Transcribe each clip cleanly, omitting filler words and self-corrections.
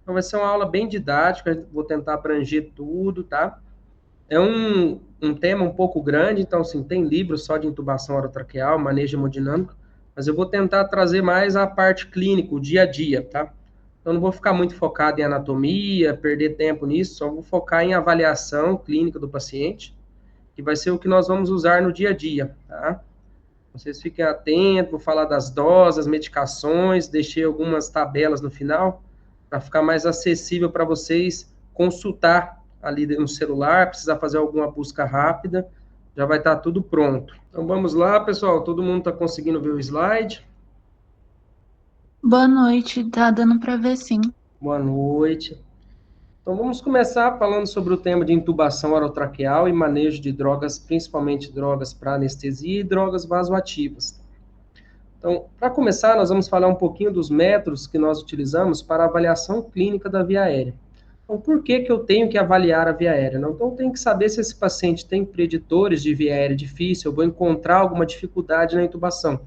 Então, vai ser uma aula bem didática, vou tentar abranger tudo, tá? É um tema um pouco grande, então, assim, tem livro só de intubação orotraqueal, manejo hemodinâmico, mas eu vou tentar trazer mais a parte clínica, o dia a dia, tá? Eu não vou ficar muito focado em anatomia, perder tempo nisso, só vou focar em avaliação clínica do paciente, que vai ser o que nós vamos usar no dia a dia, tá? Vocês fiquem atentos, vou falar das doses, medicações, deixei algumas tabelas no final, para ficar mais acessível para vocês consultar ali no celular, precisar fazer alguma busca rápida, já vai estar tudo pronto. Então vamos lá, pessoal, todo mundo está conseguindo ver o slide? Boa noite, tá dando pra ver sim. Boa noite. Então vamos começar falando sobre o tema de intubação orotraqueal e manejo de drogas, principalmente drogas para anestesia e drogas vasoativas. Então, para começar, nós vamos falar um pouquinho dos métodos que nós utilizamos para a avaliação clínica da via aérea. Então, por que que eu tenho que avaliar a via aérea? Não? Então, eu tenho que saber se esse paciente tem preditores de via aérea difícil, eu vou encontrar alguma dificuldade na intubação.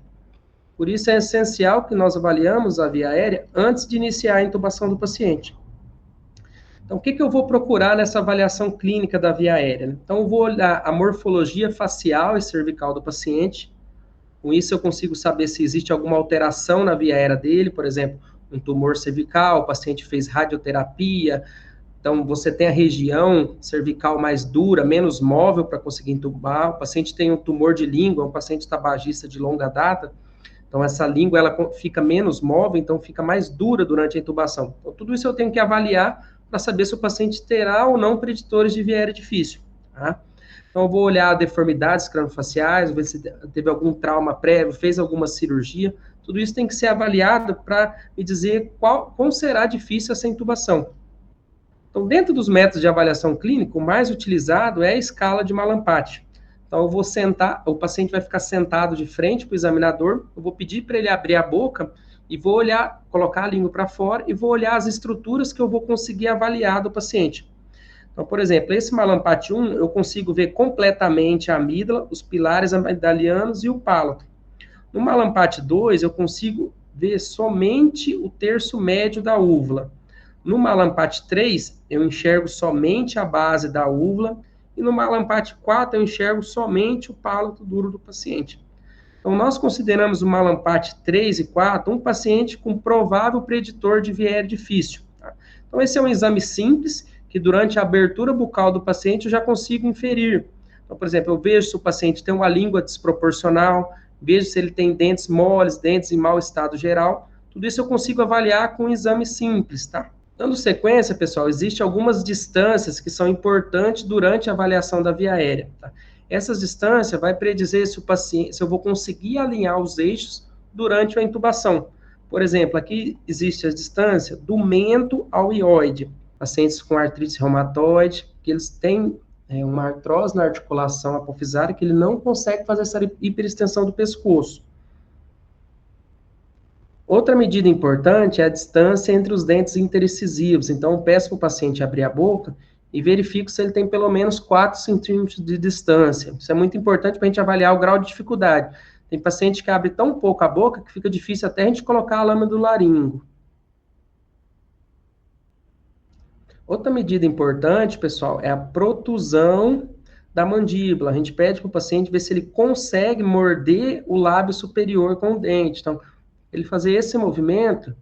Por isso, é essencial que nós avaliamos a via aérea antes de iniciar a intubação do paciente. Então, o que que eu vou procurar nessa avaliação clínica da via aérea? Então, eu vou olhar a morfologia facial e cervical do paciente. Com isso, eu consigo saber se existe alguma alteração na via aérea dele, por exemplo, um tumor cervical, o paciente fez radioterapia, então você tem a região cervical mais dura, menos móvel para conseguir intubar, o paciente tem um tumor de língua, um paciente tabagista de longa data, então essa língua ela fica menos móvel, então fica mais dura durante a intubação. Então, tudo isso eu tenho que avaliar para saber se o paciente terá ou não preditores de via aérea difícil. Tá? Então, eu vou olhar deformidades cranofaciais, ver se teve algum trauma prévio, fez alguma cirurgia. Tudo isso tem que ser avaliado para me dizer como será difícil essa intubação. Então, dentro dos métodos de avaliação clínica, o mais utilizado é a escala de Malampati. Então, eu vou sentar, o paciente vai ficar sentado de frente para o examinador, eu vou pedir para ele abrir a boca e vou olhar, colocar a língua para fora e vou olhar as estruturas que eu vou conseguir avaliar do paciente. Então, por exemplo, esse Malampati 1, eu consigo ver completamente a amígdala, os pilares amigdalianos e o palato. No Malampati 2, eu consigo ver somente o terço médio da úvula. No Malampati 3, eu enxergo somente a base da úvula. E no Malampati 4, eu enxergo somente o palato duro do paciente. Então, nós consideramos o Malampati 3 e 4 um paciente com provável preditor de viés difícil. Tá? Então, esse é um exame simples, que durante a abertura bucal do paciente eu já consigo inferir. Então, por exemplo, eu vejo se o paciente tem uma língua desproporcional, vejo se ele tem dentes moles, dentes em mau estado geral. Tudo isso eu consigo avaliar com um exame simples, tá? Dando sequência, pessoal, existem algumas distâncias que são importantes durante a avaliação da via aérea. Tá? Essas distâncias vai predizer se o paciente, se eu vou conseguir alinhar os eixos durante a intubação. Por exemplo, aqui existe a distância do mento ao ióide. Pacientes com artrite reumatoide, que eles têm uma artrose na articulação apofisária, que ele não consegue fazer essa hiperextensão do pescoço. Outra medida importante é a distância entre os dentes interincisivos. Então, eu peço para o paciente abrir a boca e verifico se ele tem pelo menos 4 centímetros de distância. Isso é muito importante para a gente avaliar o grau de dificuldade. Tem paciente que abre tão pouco a boca que fica difícil até a gente colocar a lâmina do laringo. Outra medida importante, pessoal, é a protusão da mandíbula. A gente pede para o paciente ver se ele consegue morder o lábio superior com o dente. Então, ele fazer esse movimento,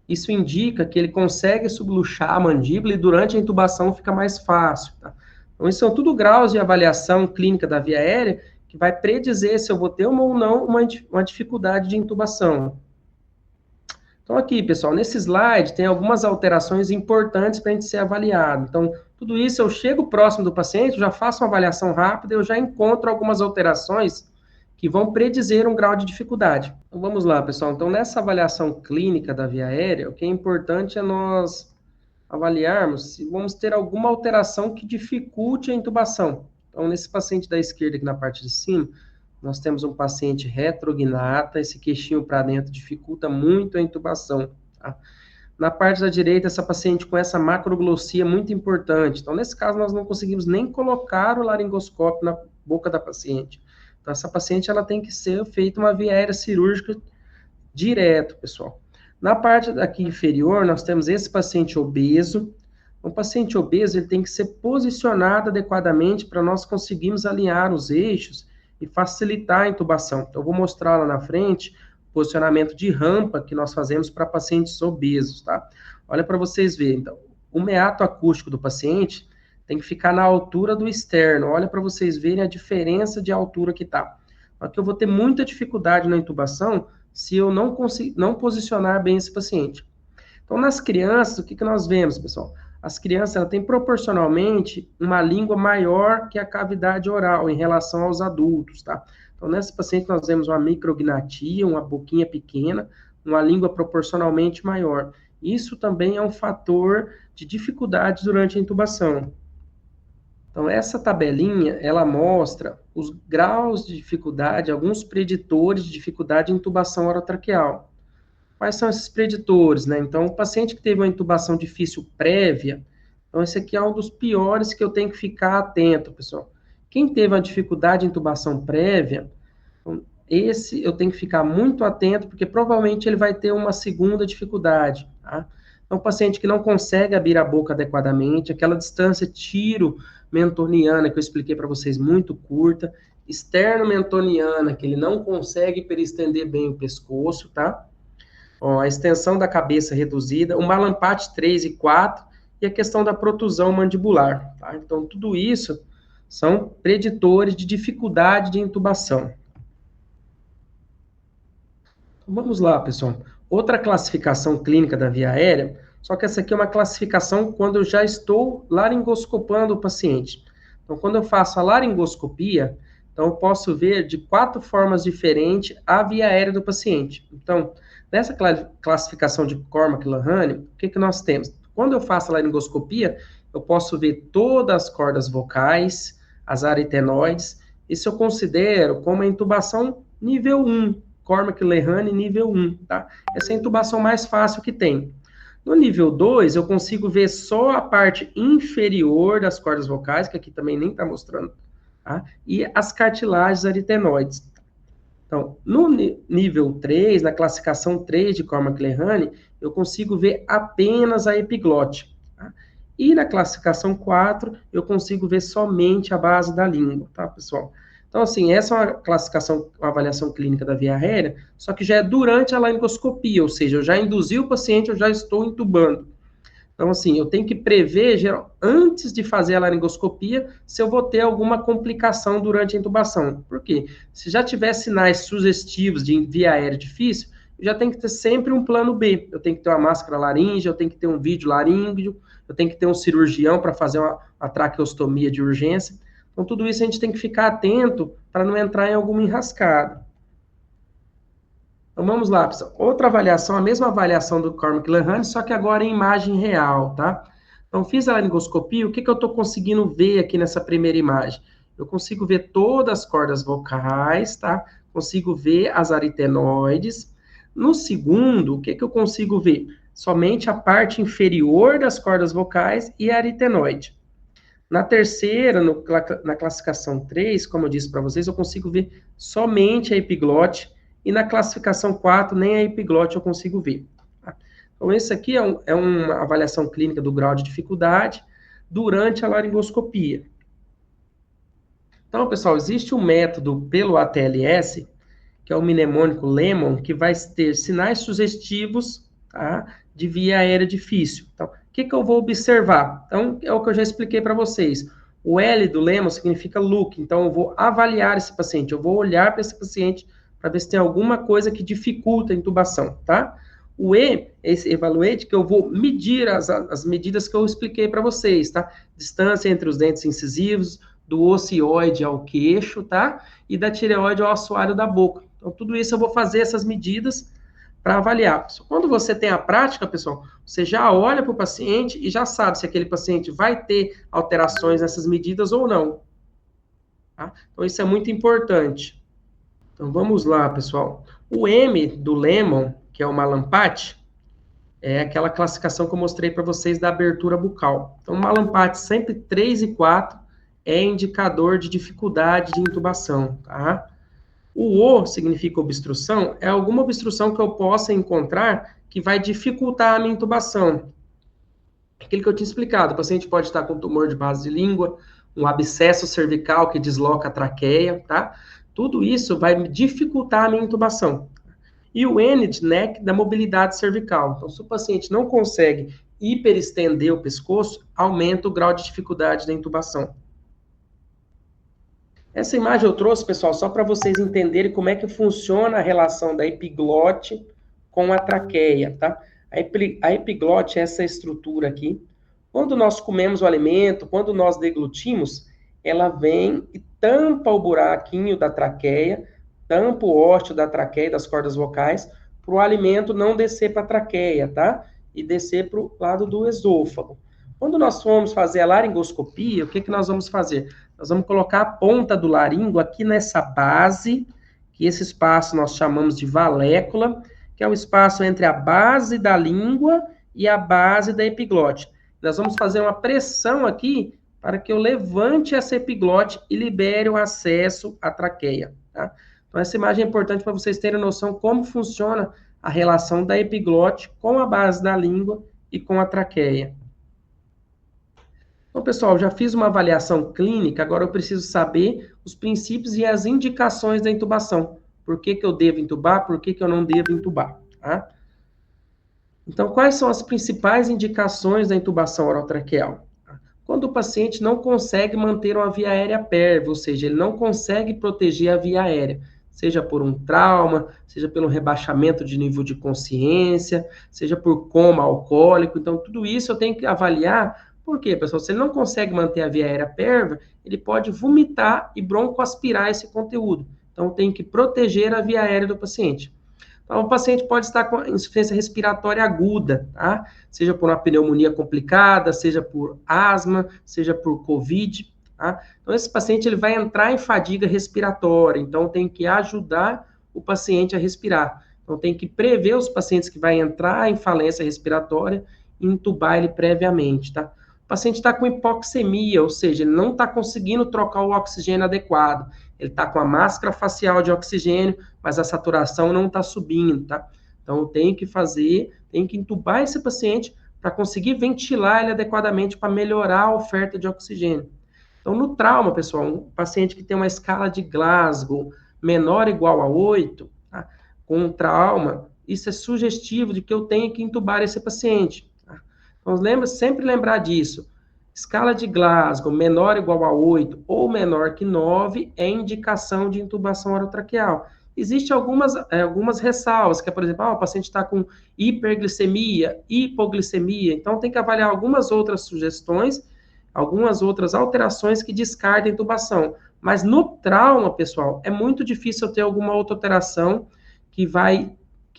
isso indica que ele consegue subluxar a mandíbula e durante a intubação fica mais fácil. Tá? Então, isso são tudo graus de avaliação clínica da via aérea que vai predizer se eu vou ter ou não uma dificuldade de intubação. Então, aqui, pessoal, nesse slide tem algumas alterações importantes para a gente ser avaliado. Então, tudo isso eu chego próximo do paciente, já faço uma avaliação rápida, eu já encontro algumas alterações que vão predizer um grau de dificuldade. Então, vamos lá, pessoal. Então, nessa avaliação clínica da via aérea, o que é importante é nós avaliarmos se vamos ter alguma alteração que dificulte a intubação. Então, nesse paciente da esquerda, aqui na parte de cima, nós temos um paciente retrognata, esse queixinho para dentro dificulta muito a intubação. Tá? Na parte da direita, essa paciente com essa macroglossia muito importante. Então, nesse caso, nós não conseguimos nem colocar o laringoscópio na boca da paciente. Então, essa paciente ela tem que ser feita uma via aérea cirúrgica direto, pessoal. Na parte aqui inferior, nós temos esse paciente obeso. O paciente obeso ele tem que ser posicionado adequadamente para nós conseguirmos alinhar os eixos e facilitar a intubação. Então, eu vou mostrar lá na frente o posicionamento de rampa que nós fazemos para pacientes obesos, tá? Olha para vocês verem. Então, o meato acústico do paciente tem que ficar na altura do externo. Olha para vocês verem a diferença de altura que está. Aqui eu vou ter muita dificuldade na intubação se eu não posicionar bem esse paciente. Então, nas crianças, o que nós vemos, pessoal? As crianças elas têm proporcionalmente uma língua maior que a cavidade oral em relação aos adultos, tá? Então, nesse paciente nós vemos uma micrognatia, uma boquinha pequena, uma língua proporcionalmente maior. Isso também é um fator de dificuldade durante a intubação. Então, essa tabelinha, ela mostra os graus de dificuldade, alguns preditores de dificuldade em intubação orotraqueal. Quais são esses preditores, né? Então, o paciente que teve uma intubação difícil prévia, então esse aqui é um dos piores que eu tenho que ficar atento, pessoal. Quem teve uma dificuldade em intubação prévia, esse eu tenho que ficar muito atento, porque provavelmente ele vai ter uma segunda dificuldade, tá? Então, o paciente que não consegue abrir a boca adequadamente, aquela distância tiro-mentoniana que eu expliquei para vocês, muito curta, externo-mentoniana, que ele não consegue peristender bem o pescoço, tá? Ó, a extensão da cabeça reduzida, o Mallampati 3 e 4 e a questão da protusão mandibular, tá? Então, tudo isso são preditores de dificuldade de intubação. Então, vamos lá, pessoal. Outra classificação clínica da via aérea, só que essa aqui é uma classificação quando eu já estou laringoscopando o paciente. Então, quando eu faço a laringoscopia, então eu posso ver de 4 formas diferentes a via aérea do paciente. Então, nessa classificação de Cormack-Lehane, o que nós temos? Quando eu faço a laringoscopia, eu posso ver todas as cordas vocais, as aritenoides, isso eu considero como a intubação nível 1, Cormack-Lehane nível 1, tá? Essa é a intubação mais fácil que tem. No nível 2, eu consigo ver só a parte inferior das cordas vocais, que aqui também nem está mostrando, tá? E as cartilagens aritenoides. Então, no nível 3, na classificação 3 de Cormack-Lehane, eu consigo ver apenas a epiglote. Tá? E na classificação 4, eu consigo ver somente a base da língua, tá, pessoal? Então, assim, essa é uma classificação, uma avaliação clínica da via aérea, só que já é durante a laringoscopia, ou seja, eu já induzi o paciente, eu já estou intubando. Então, assim, eu tenho que prever, antes de fazer a laringoscopia, se eu vou ter alguma complicação durante a intubação. Por quê? Se já tiver sinais sugestivos de via aérea difícil, eu já tenho que ter sempre um plano B. Eu tenho que ter uma máscara laríngea, eu tenho que ter um vídeo laríngeo, eu tenho que ter um cirurgião para fazer uma traqueostomia de urgência. Então, tudo isso a gente tem que ficar atento para não entrar em alguma enrascada. Então, vamos lá, pessoal. Outra avaliação, a mesma avaliação do Cormack-Lehane, só que agora em imagem real, tá? Então, fiz a laringoscopia, o que eu estou conseguindo ver aqui nessa primeira imagem? Eu consigo ver todas as cordas vocais, tá? Consigo ver as aritenoides. No segundo, o que eu consigo ver? Somente a parte inferior das cordas vocais e a aritenoide. Na terceira, na classificação 3, como eu disse para vocês, eu consigo ver somente a epiglote, e na classificação 4, nem a epiglote eu consigo ver. Tá? Então, esse aqui é uma avaliação clínica do grau de dificuldade durante a laringoscopia. Então, pessoal, existe um método pelo ATLS, que é o mnemônico Lemon, que vai ter sinais sugestivos, tá, de via aérea difícil. Então, o que eu vou observar? Então, é o que eu já expliquei para vocês. O L do Lemon significa look, então eu vou avaliar esse paciente, eu vou olhar para esse paciente para ver se tem alguma coisa que dificulta a intubação, tá? O E, esse evaluate, que eu vou medir as medidas que eu expliquei para vocês, tá? Distância entre os dentes incisivos, do ocioide ao queixo, tá? E da tireoide ao assoalho da boca. Então, tudo isso eu vou fazer essas medidas para avaliar. Quando você tem a prática, pessoal, você já olha para o paciente e já sabe se aquele paciente vai ter alterações nessas medidas ou não. Tá? Então, isso é muito importante. Então, vamos lá, pessoal. O M do Lemon, que é o Mallampati, é aquela classificação que eu mostrei para vocês da abertura bucal. Então, o Mallampati sempre 3 e 4 é indicador de dificuldade de intubação, tá? O O significa obstrução, é alguma obstrução que eu possa encontrar que vai dificultar a minha intubação. Aquilo que eu tinha explicado, o paciente pode estar com tumor de base de língua, um abscesso cervical que desloca a traqueia, tá? Tudo isso vai dificultar a minha intubação. E o N de neck da mobilidade cervical. Então, se o paciente não consegue hiperestender o pescoço, aumenta o grau de dificuldade da intubação. Essa imagem eu trouxe, pessoal, só para vocês entenderem como é que funciona a relação da epiglote com a traqueia, tá? A epiglote é essa estrutura aqui. Quando nós comemos o alimento, quando nós deglutimos, ela vem e tampa o buraquinho da traqueia, tampa o ósseo da traqueia, das cordas vocais, para o alimento não descer para a traqueia, tá? E descer para o lado do esôfago. Quando nós formos fazer a laringoscopia, o que nós vamos fazer? Nós vamos colocar a ponta do laringo aqui nessa base, que esse espaço nós chamamos de valécula, que é o espaço entre a base da língua e a base da epiglote. Nós vamos fazer uma pressão aqui para que eu levante essa epiglote e libere o acesso à traqueia, tá? Então, essa imagem é importante para vocês terem noção como funciona a relação da epiglote com a base da língua e com a traqueia. Então, pessoal, já fiz uma avaliação clínica, agora eu preciso saber os princípios e as indicações da intubação. Por que eu devo intubar, por que eu não devo intubar, tá? Então, quais são as principais indicações da intubação orotraqueal? Quando o paciente não consegue manter uma via aérea pérvia, ou seja, ele não consegue proteger a via aérea, seja por um trauma, seja pelo rebaixamento de nível de consciência, seja por coma alcoólico. Então, tudo isso eu tenho que avaliar. Por quê, pessoal? Se ele não consegue manter a via aérea pérvia, ele pode vomitar e broncoaspirar esse conteúdo. Então, tem que proteger a via aérea do paciente. Então, o paciente pode estar com insuficiência respiratória aguda, tá? Seja por uma pneumonia complicada, seja por asma, seja por COVID, tá? Então, esse paciente ele vai entrar em fadiga respiratória, então tem que ajudar o paciente a respirar. Então, tem que prever os pacientes que vai entrar em falência respiratória e intubar ele previamente, tá? O paciente está com hipoxemia, ou seja, ele não está conseguindo trocar o oxigênio adequado. Ele está com a máscara facial de oxigênio, mas a saturação não está subindo, tá? Então, tem que intubar esse paciente para conseguir ventilar ele adequadamente para melhorar a oferta de oxigênio. Então, no trauma, pessoal, um paciente que tem uma escala de Glasgow menor ou igual a 8, tá? Com um trauma, isso é sugestivo de que eu tenho que intubar esse paciente. Tá? Então, sempre lembrar disso. Escala de Glasgow menor ou igual a 8 ou menor que 9 é indicação de intubação orotraqueal. Existem algumas ressalvas, que é, por exemplo, o paciente está com hiperglicemia, hipoglicemia, então tem que avaliar algumas outras sugestões, algumas outras alterações que descartam a intubação. Mas no trauma, pessoal, é muito difícil ter alguma outra alteração que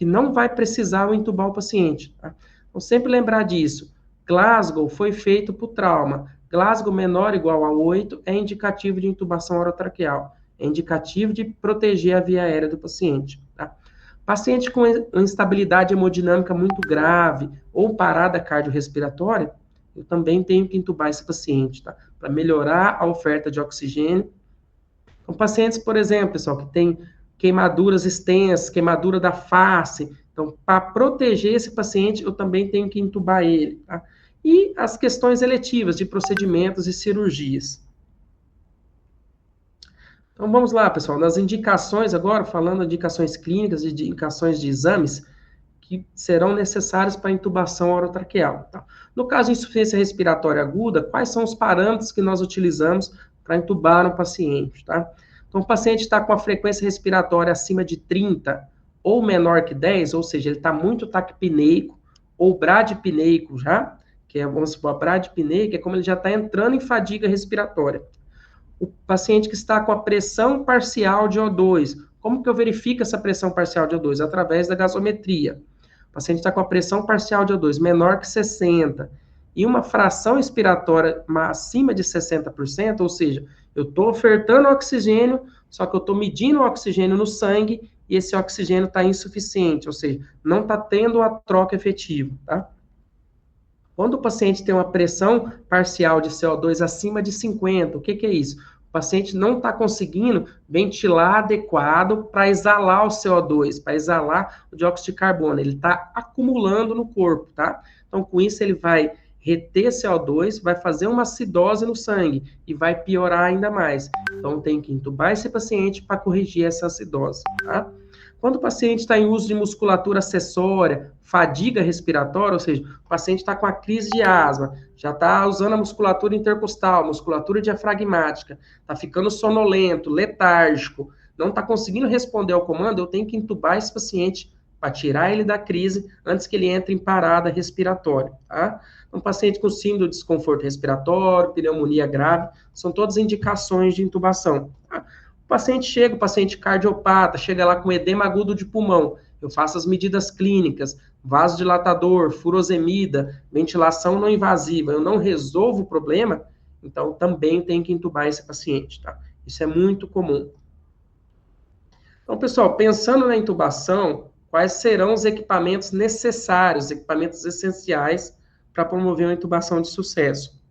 não vai precisar intubar o paciente. Tá? Então, sempre lembrar disso. Glasgow foi feito para o trauma. Glasgow menor ou igual a 8 é indicativo de intubação orotraqueal. É indicativo de proteger a via aérea do paciente. Tá? Paciente com instabilidade hemodinâmica muito grave ou parada cardiorrespiratória, eu também tenho que intubar esse paciente, tá? Para melhorar a oferta de oxigênio. Então, pacientes, por exemplo, pessoal, que tem queimaduras extensas, queimadura da face. Então, para proteger esse paciente, eu também tenho que intubar ele, tá? E as questões eletivas de procedimentos e cirurgias. Então, vamos lá, pessoal, nas indicações agora, falando de indicações clínicas e de indicações de exames que serão necessários para a intubação orotraqueal. Tá? No caso de insuficiência respiratória aguda, quais são os parâmetros que nós utilizamos para intubar um paciente, tá? Então, o paciente está com a frequência respiratória acima de 30 ou menor que 10, ou seja, ele está muito taquipneico ou bradipneico já, que é, vamos supor, a bradipneia, é como ele já está entrando em fadiga respiratória. O paciente que está com a pressão parcial de O2, como que eu verifico essa pressão parcial de O2? Através da gasometria. O paciente está com a pressão parcial de O2 menor que 60 e uma fração expiratória acima de 60%, ou seja, eu estou ofertando oxigênio, só que eu estou medindo o oxigênio no sangue e esse oxigênio está insuficiente, ou seja, não está tendo a troca efetiva, tá? Quando o paciente tem uma pressão parcial de CO2 acima de 50, o que é isso? O paciente não está conseguindo ventilar adequado para exalar o CO2, para exalar o dióxido de carbono. Ele está acumulando no corpo, tá? Então, com isso, ele vai reter CO2, vai fazer uma acidose no sangue e vai piorar ainda mais. Então, tem que intubar esse paciente para corrigir essa acidose, tá? Quando o paciente está em uso de musculatura acessória, fadiga respiratória, ou seja, o paciente está com a crise de asma, já está usando a musculatura intercostal, musculatura diafragmática, está ficando sonolento, letárgico, não está conseguindo responder ao comando, eu tenho que intubar esse paciente para tirar ele da crise antes que ele entre em parada respiratória, tá? Um paciente com síndrome de desconforto respiratório, pneumonia grave, são todas indicações de intubação, tá? O paciente cardiopata, chega lá com edema agudo de pulmão, eu faço as medidas clínicas, vasodilatador, furosemida, ventilação não invasiva, eu não resolvo o problema, então também tem que intubar esse paciente, tá? Isso é muito comum. Então, pessoal, pensando na intubação, quais serão os equipamentos necessários, equipamentos essenciais para promover uma intubação de sucesso?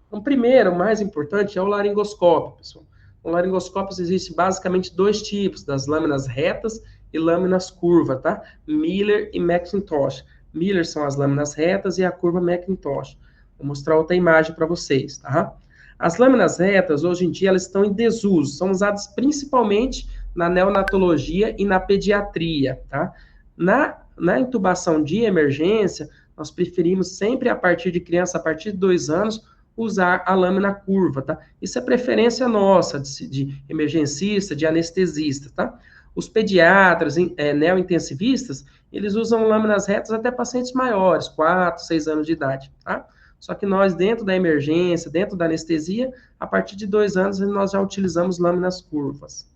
Então, primeiro, o mais importante é o laringoscópio, pessoal. No laringoscópio existe basicamente dois tipos, das lâminas retas e lâminas curvas, tá? Miller e McIntosh. Miller são as lâminas retas e a curva McIntosh. Vou mostrar outra imagem para vocês, tá? As lâminas retas, hoje em dia, elas estão em desuso, são usadas principalmente na neonatologia e na pediatria, tá? Na intubação de emergência, nós preferimos sempre, a partir de criança, a partir de 2 anos, usar a lâmina curva, tá? Isso é preferência nossa, de emergencista, de anestesista, tá? Os pediatras, neointensivistas, eles usam lâminas retas até pacientes maiores, 4, 6 anos de idade, tá? Só que nós, dentro da emergência, dentro da anestesia, a partir de 2 anos, nós já utilizamos lâminas curvas.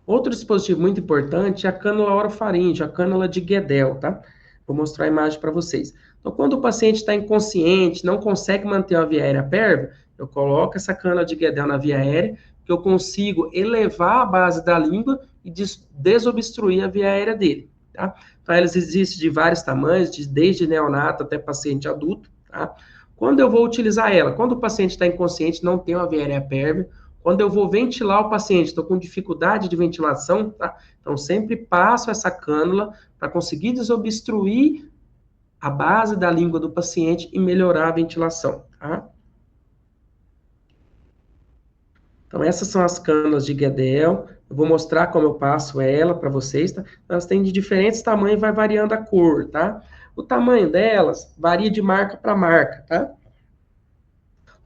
Outro dispositivo muito importante é a cânula orofaríngea, a cânula de Guedel, tá? Vou mostrar a imagem para vocês. Então, quando o paciente está inconsciente, não consegue manter a via aérea pérvia, eu coloco essa cânula de Guedel na via aérea, que eu consigo elevar a base da língua e desobstruir a via aérea dele, tá? Então, elas existem de vários tamanhos, desde neonato até paciente adulto, tá? Quando eu vou utilizar ela? Quando o paciente está inconsciente, não tem uma via aérea pérvia, quando eu vou ventilar o paciente, estou com dificuldade de ventilação, tá? Então, sempre passo essa cânula para conseguir desobstruir a base da língua do paciente e melhorar a ventilação, tá? Então, essas são as cânulas de Guedel. Eu vou mostrar como eu passo ela para vocês, tá? Elas têm de diferentes tamanhos e vai variando a cor, tá? O tamanho delas varia de marca para marca, tá?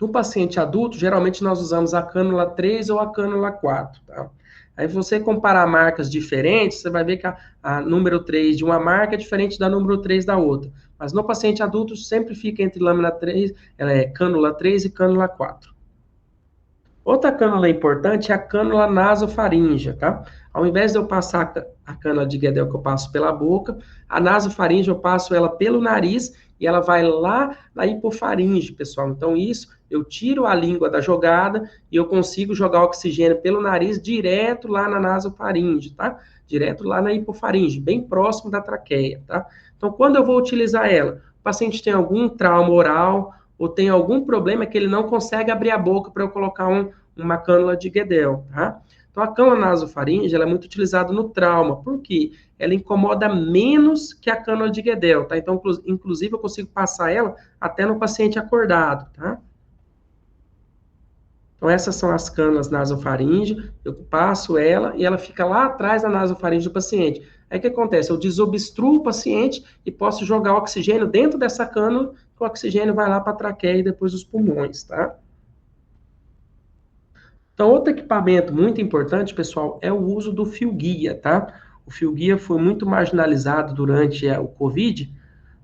No paciente adulto, geralmente nós usamos a cânula 3 ou a cânula 4, tá? Aí você comparar marcas diferentes, você vai ver que a número 3 de uma marca é diferente da número 3 da outra. Mas no paciente adulto sempre fica entre lâmina 3, cânula 3 e cânula 4. Outra cânula importante é a cânula nasofaríngea, tá? Ao invés de eu passar a cânula de Guedel que eu passo pela boca, a nasofaríngea eu passo ela pelo nariz e ela vai lá na hipofaringe, pessoal. Então, isso, eu tiro a língua da jogada e eu consigo jogar oxigênio pelo nariz direto lá na nasofaringe, tá? Direto lá na hipofaringe, bem próximo da traqueia, tá? Então, quando eu vou utilizar ela? O paciente tem algum trauma oral ou tem algum problema que ele não consegue abrir a boca para eu colocar uma cânula de Guedel, tá? Então, a cânula nasofaríngea ela é muito utilizada no trauma. Por quê? Ela incomoda menos que a cânula de Guedel, tá? Então, inclusive, eu consigo passar ela até no paciente acordado, tá? Então, essas são as cânulas nasofaríngea, eu passo ela e ela fica lá atrás da nasofaríngea do paciente. Aí o que acontece? Eu desobstruo o paciente e posso jogar oxigênio dentro dessa cânula, que o oxigênio vai lá para a traqueia e depois os pulmões, tá? Então, outro equipamento muito importante, pessoal, é o uso do fio-guia, tá? O fio-guia foi muito marginalizado durante o COVID,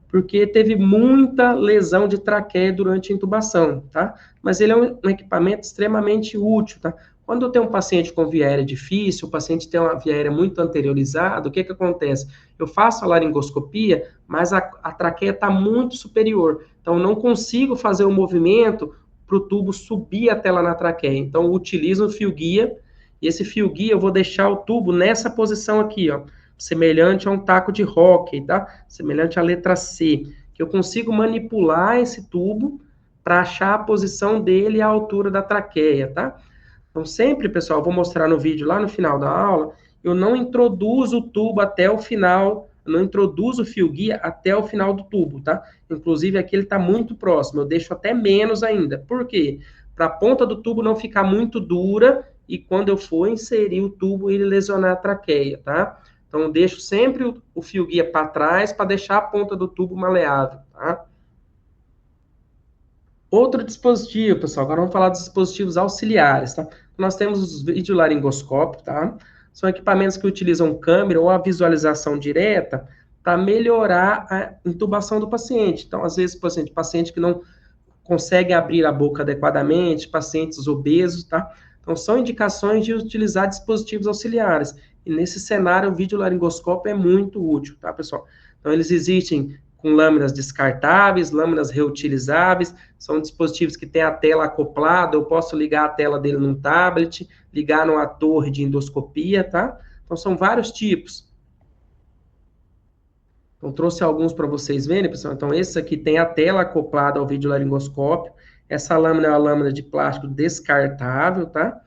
porque teve muita lesão de traqueia durante a intubação, tá? Mas ele é um equipamento extremamente útil, tá? Quando eu tenho um paciente com via aérea difícil, o paciente tem uma via aérea muito anteriorizada, o que acontece? Eu faço a laringoscopia, mas a traqueia está muito superior, então eu não consigo fazer o movimento para o tubo subir até lá na traqueia. Então, eu utilizo o fio-guia, e esse fio-guia eu vou deixar o tubo nessa posição aqui, ó, semelhante a um taco de hóquei, tá? Semelhante à letra C, que eu consigo manipular esse tubo para achar a posição dele e a altura da traqueia, tá? Então, sempre, pessoal, eu vou mostrar no vídeo lá no final da aula, eu não introduzo o tubo até o final, eu não introduzo o fio guia até o final do tubo, tá? Inclusive, aqui ele está muito próximo, eu deixo até menos ainda. Por quê? Para a ponta do tubo não ficar muito dura e quando eu for inserir o tubo, ele lesionar a traqueia, tá? Então, eu deixo sempre o fio guia para trás para deixar a ponta do tubo maleável, tá? Outro dispositivo, pessoal, agora vamos falar dos dispositivos auxiliares, tá? Nós temos os videolaringoscópios, tá? São equipamentos que utilizam câmera ou a visualização direta para melhorar a intubação do paciente. Então, às vezes, paciente que não consegue abrir a boca adequadamente, pacientes obesos, tá? Então, são indicações de utilizar dispositivos auxiliares. E nesse cenário, o videolaringoscópio é muito útil, tá, pessoal? Então, eles existem com lâminas descartáveis, lâminas reutilizáveis, são dispositivos que têm a tela acoplada, eu posso ligar a tela dele num tablet, ligar numa torre de endoscopia, tá? Então, são vários tipos. Então, trouxe alguns para vocês verem, pessoal. Então, esse aqui tem a tela acoplada ao videolaringoscópio. Essa lâmina é uma lâmina de plástico descartável, tá?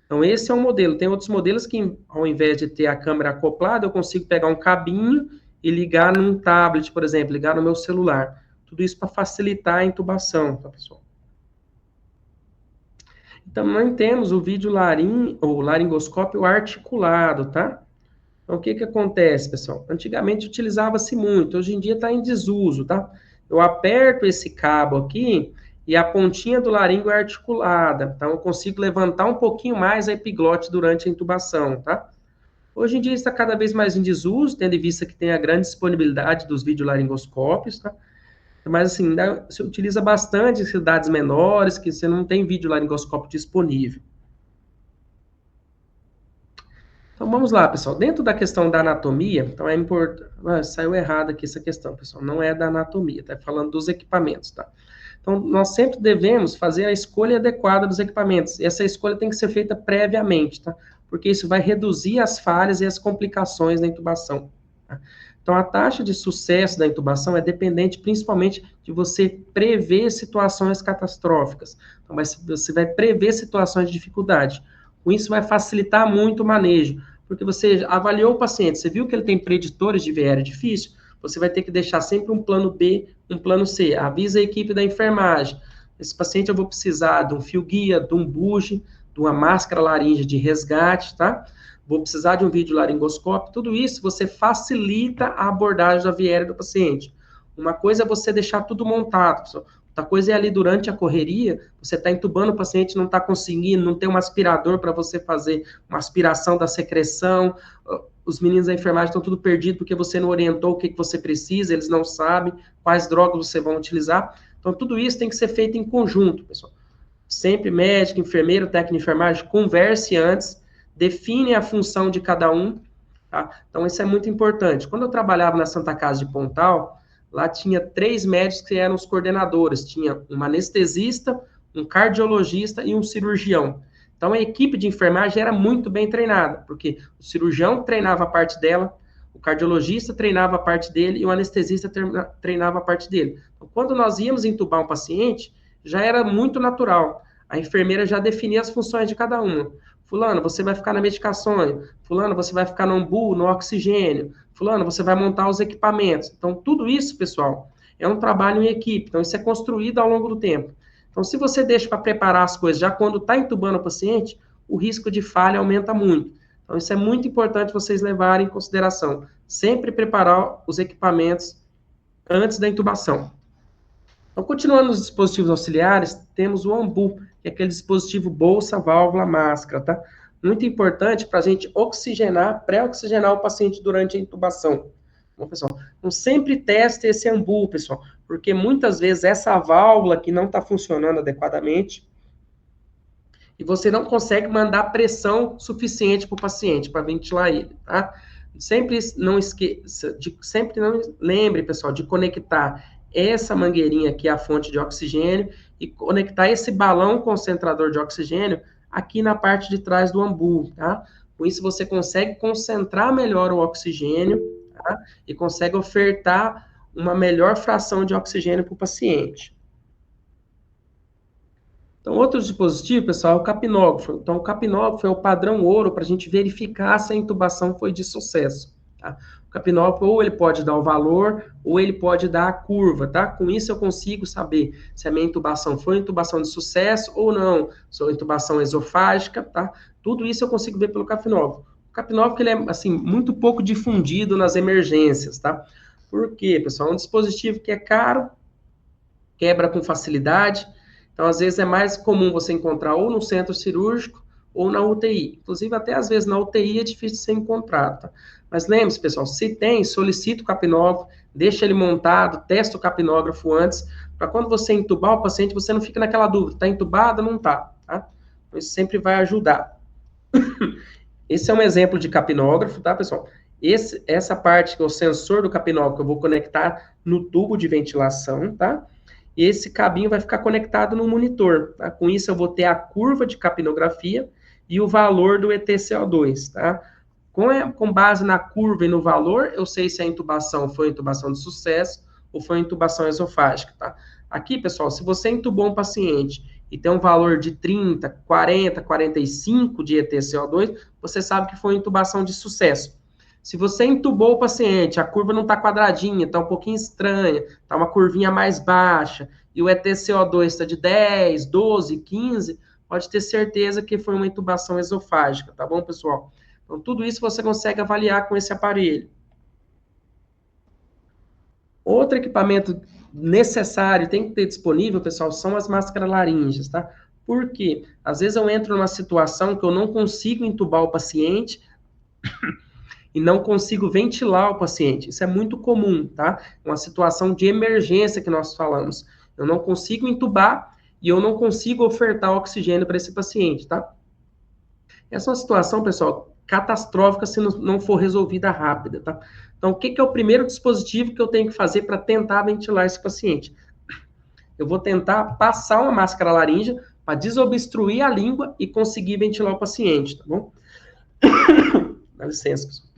Então, esse é um modelo. Tem outros modelos que, ao invés de ter a câmera acoplada, eu consigo pegar um cabinho e ligar num tablet, por exemplo, ligar no meu celular. Tudo isso para facilitar a intubação, tá, pessoal? Então, nós temos o o laringoscópio articulado, tá? Então, o que que acontece, pessoal? Antigamente utilizava-se muito, hoje em dia está em desuso, tá? Eu aperto esse cabo aqui e a pontinha do laringo é articulada, então eu consigo levantar um pouquinho mais a epiglote durante a intubação, tá? Hoje em dia está cada vez mais em desuso, tendo em vista que tem a grande disponibilidade dos videolaringoscópios, tá? Mas assim, se utiliza bastante em cidades menores, que você não tem videolaringoscópio disponível. Então vamos lá, pessoal. Dentro da questão da anatomia, então é importante. Saiu errado aqui essa questão, pessoal. Não é da anatomia, tá falando dos equipamentos, tá? Então nós sempre devemos fazer a escolha adequada dos equipamentos. E essa escolha tem que ser feita previamente, tá? Porque isso vai reduzir as falhas e as complicações da intubação. Tá? Então a taxa de sucesso da intubação é dependente principalmente de você prever situações catastróficas. Então você vai prever situações de dificuldade. Com isso vai facilitar muito o manejo, porque você avaliou o paciente, você viu que ele tem preditores de VR difícil, você vai ter que deixar sempre um plano B, um plano C. Avisa a equipe da enfermagem. Esse paciente eu vou precisar de um fio guia, de um buge, de uma máscara laríngea de resgate, tá? Vou precisar de um videolaringoscópio. Tudo isso você facilita a abordagem da VR do paciente. Uma coisa é você deixar tudo montado, pessoal. Outra coisa é ali durante a correria, você está entubando o paciente, não está conseguindo, não tem um aspirador para você fazer uma aspiração da secreção, os meninos da enfermagem estão tudo perdidos porque você não orientou o que você precisa, eles não sabem quais drogas você vai utilizar. Então, tudo isso tem que ser feito em conjunto, pessoal. Sempre médico, enfermeiro, técnico de enfermagem, converse antes, define a função de cada um, tá? Então, isso é muito importante. Quando eu trabalhava na Santa Casa de Pontal, lá tinha 3 médicos que eram os coordenadores. Tinha um anestesista, um cardiologista e um cirurgião. Então, a equipe de enfermagem era muito bem treinada, porque o cirurgião treinava a parte dela, o cardiologista treinava a parte dele e o anestesista treinava a parte dele. Então, quando nós íamos entubar um paciente, já era muito natural. A enfermeira já definia as funções de cada uma. Fulano, você vai ficar na medicação. Fulano, você vai ficar no ambu, no oxigênio. Fulano, você vai montar os equipamentos. Então, tudo isso, pessoal, é um trabalho em equipe. Então, isso é construído ao longo do tempo. Então, se você deixa para preparar as coisas já quando está entubando o paciente, o risco de falha aumenta muito. Então, isso é muito importante vocês levarem em consideração. Sempre preparar os equipamentos antes da intubação. Então, continuando nos dispositivos auxiliares, temos o ambu, que é aquele dispositivo bolsa, válvula, máscara, tá? Muito importante para a gente oxigenar, pré-oxigenar o paciente durante a intubação. Bom, pessoal, então sempre teste esse ambu, pessoal, porque muitas vezes essa válvula que não está funcionando adequadamente e você não consegue mandar pressão suficiente para o paciente, para ventilar ele, tá? Sempre não esqueça, sempre não lembre, pessoal, de conectar essa mangueirinha aqui à fonte de oxigênio e conectar esse balão concentrador de oxigênio aqui na parte de trás do ambu, tá? Com isso você consegue concentrar melhor o oxigênio, tá? E consegue ofertar uma melhor fração de oxigênio para o paciente. Então, outro dispositivo, pessoal, é o capnógrafo. Então, o capnógrafo é o padrão ouro para a gente verificar se a intubação foi de sucesso. Tá? O capnógrafo, ou ele pode dar o valor, ou ele pode dar a curva, tá? Com isso, eu consigo saber se a minha intubação foi intubação de sucesso ou não, se é intubação esofágica, tá? Tudo isso eu consigo ver pelo capnógrafo. O capnógrafo, ele é, assim, muito pouco difundido nas emergências, tá? Por quê, pessoal? É um dispositivo que é caro, quebra com facilidade. Então, às vezes, é mais comum você encontrar ou no centro cirúrgico ou na UTI. Inclusive, até às vezes na UTI é difícil de ser encontrado. Tá? Mas lembre-se, pessoal, se tem, solicita o capnógrafo, deixa ele montado, testa o capnógrafo antes, para quando você entubar o paciente, você não fica naquela dúvida, está entubado ou não está. Tá? Isso sempre vai ajudar. Esse é um exemplo de capnógrafo, tá, pessoal? Essa parte que é o sensor do capnógrafo, que eu vou conectar no tubo de ventilação, tá? E esse cabinho vai ficar conectado no monitor, tá? Com isso eu vou ter a curva de capnografia e o valor do ETCO2, tá? Com base na curva e no valor, eu sei se a intubação foi intubação de sucesso ou foi intubação esofágica, tá? Aqui, pessoal, se você intubou um paciente e tem um valor de 30, 40, 45 de ETCO2, você sabe que foi intubação de sucesso. Se você intubou o paciente, a curva não está quadradinha, está um pouquinho estranha, está uma curvinha mais baixa, e o ETCO2 está de 10, 12, 15, pode ter certeza que foi uma intubação esofágica, tá bom, pessoal? Então, tudo isso você consegue avaliar com esse aparelho. Outro equipamento necessário, tem que ter disponível, pessoal, são as máscaras laríngeas, tá? Por quê? Às vezes eu entro numa situação que eu não consigo intubar o paciente e não consigo ventilar o paciente. Isso é muito comum, tá? Uma situação de emergência que nós falamos. Eu não consigo intubar e eu não consigo ofertar oxigênio para esse paciente, tá? Essa é uma situação, pessoal, catastrófica se não for resolvida rápida, tá? Então, o que é o primeiro dispositivo que eu tenho que fazer para tentar ventilar esse paciente? Eu vou tentar passar uma máscara laríngea para desobstruir a língua e conseguir ventilar o paciente, tá bom? Dá licença, pessoal.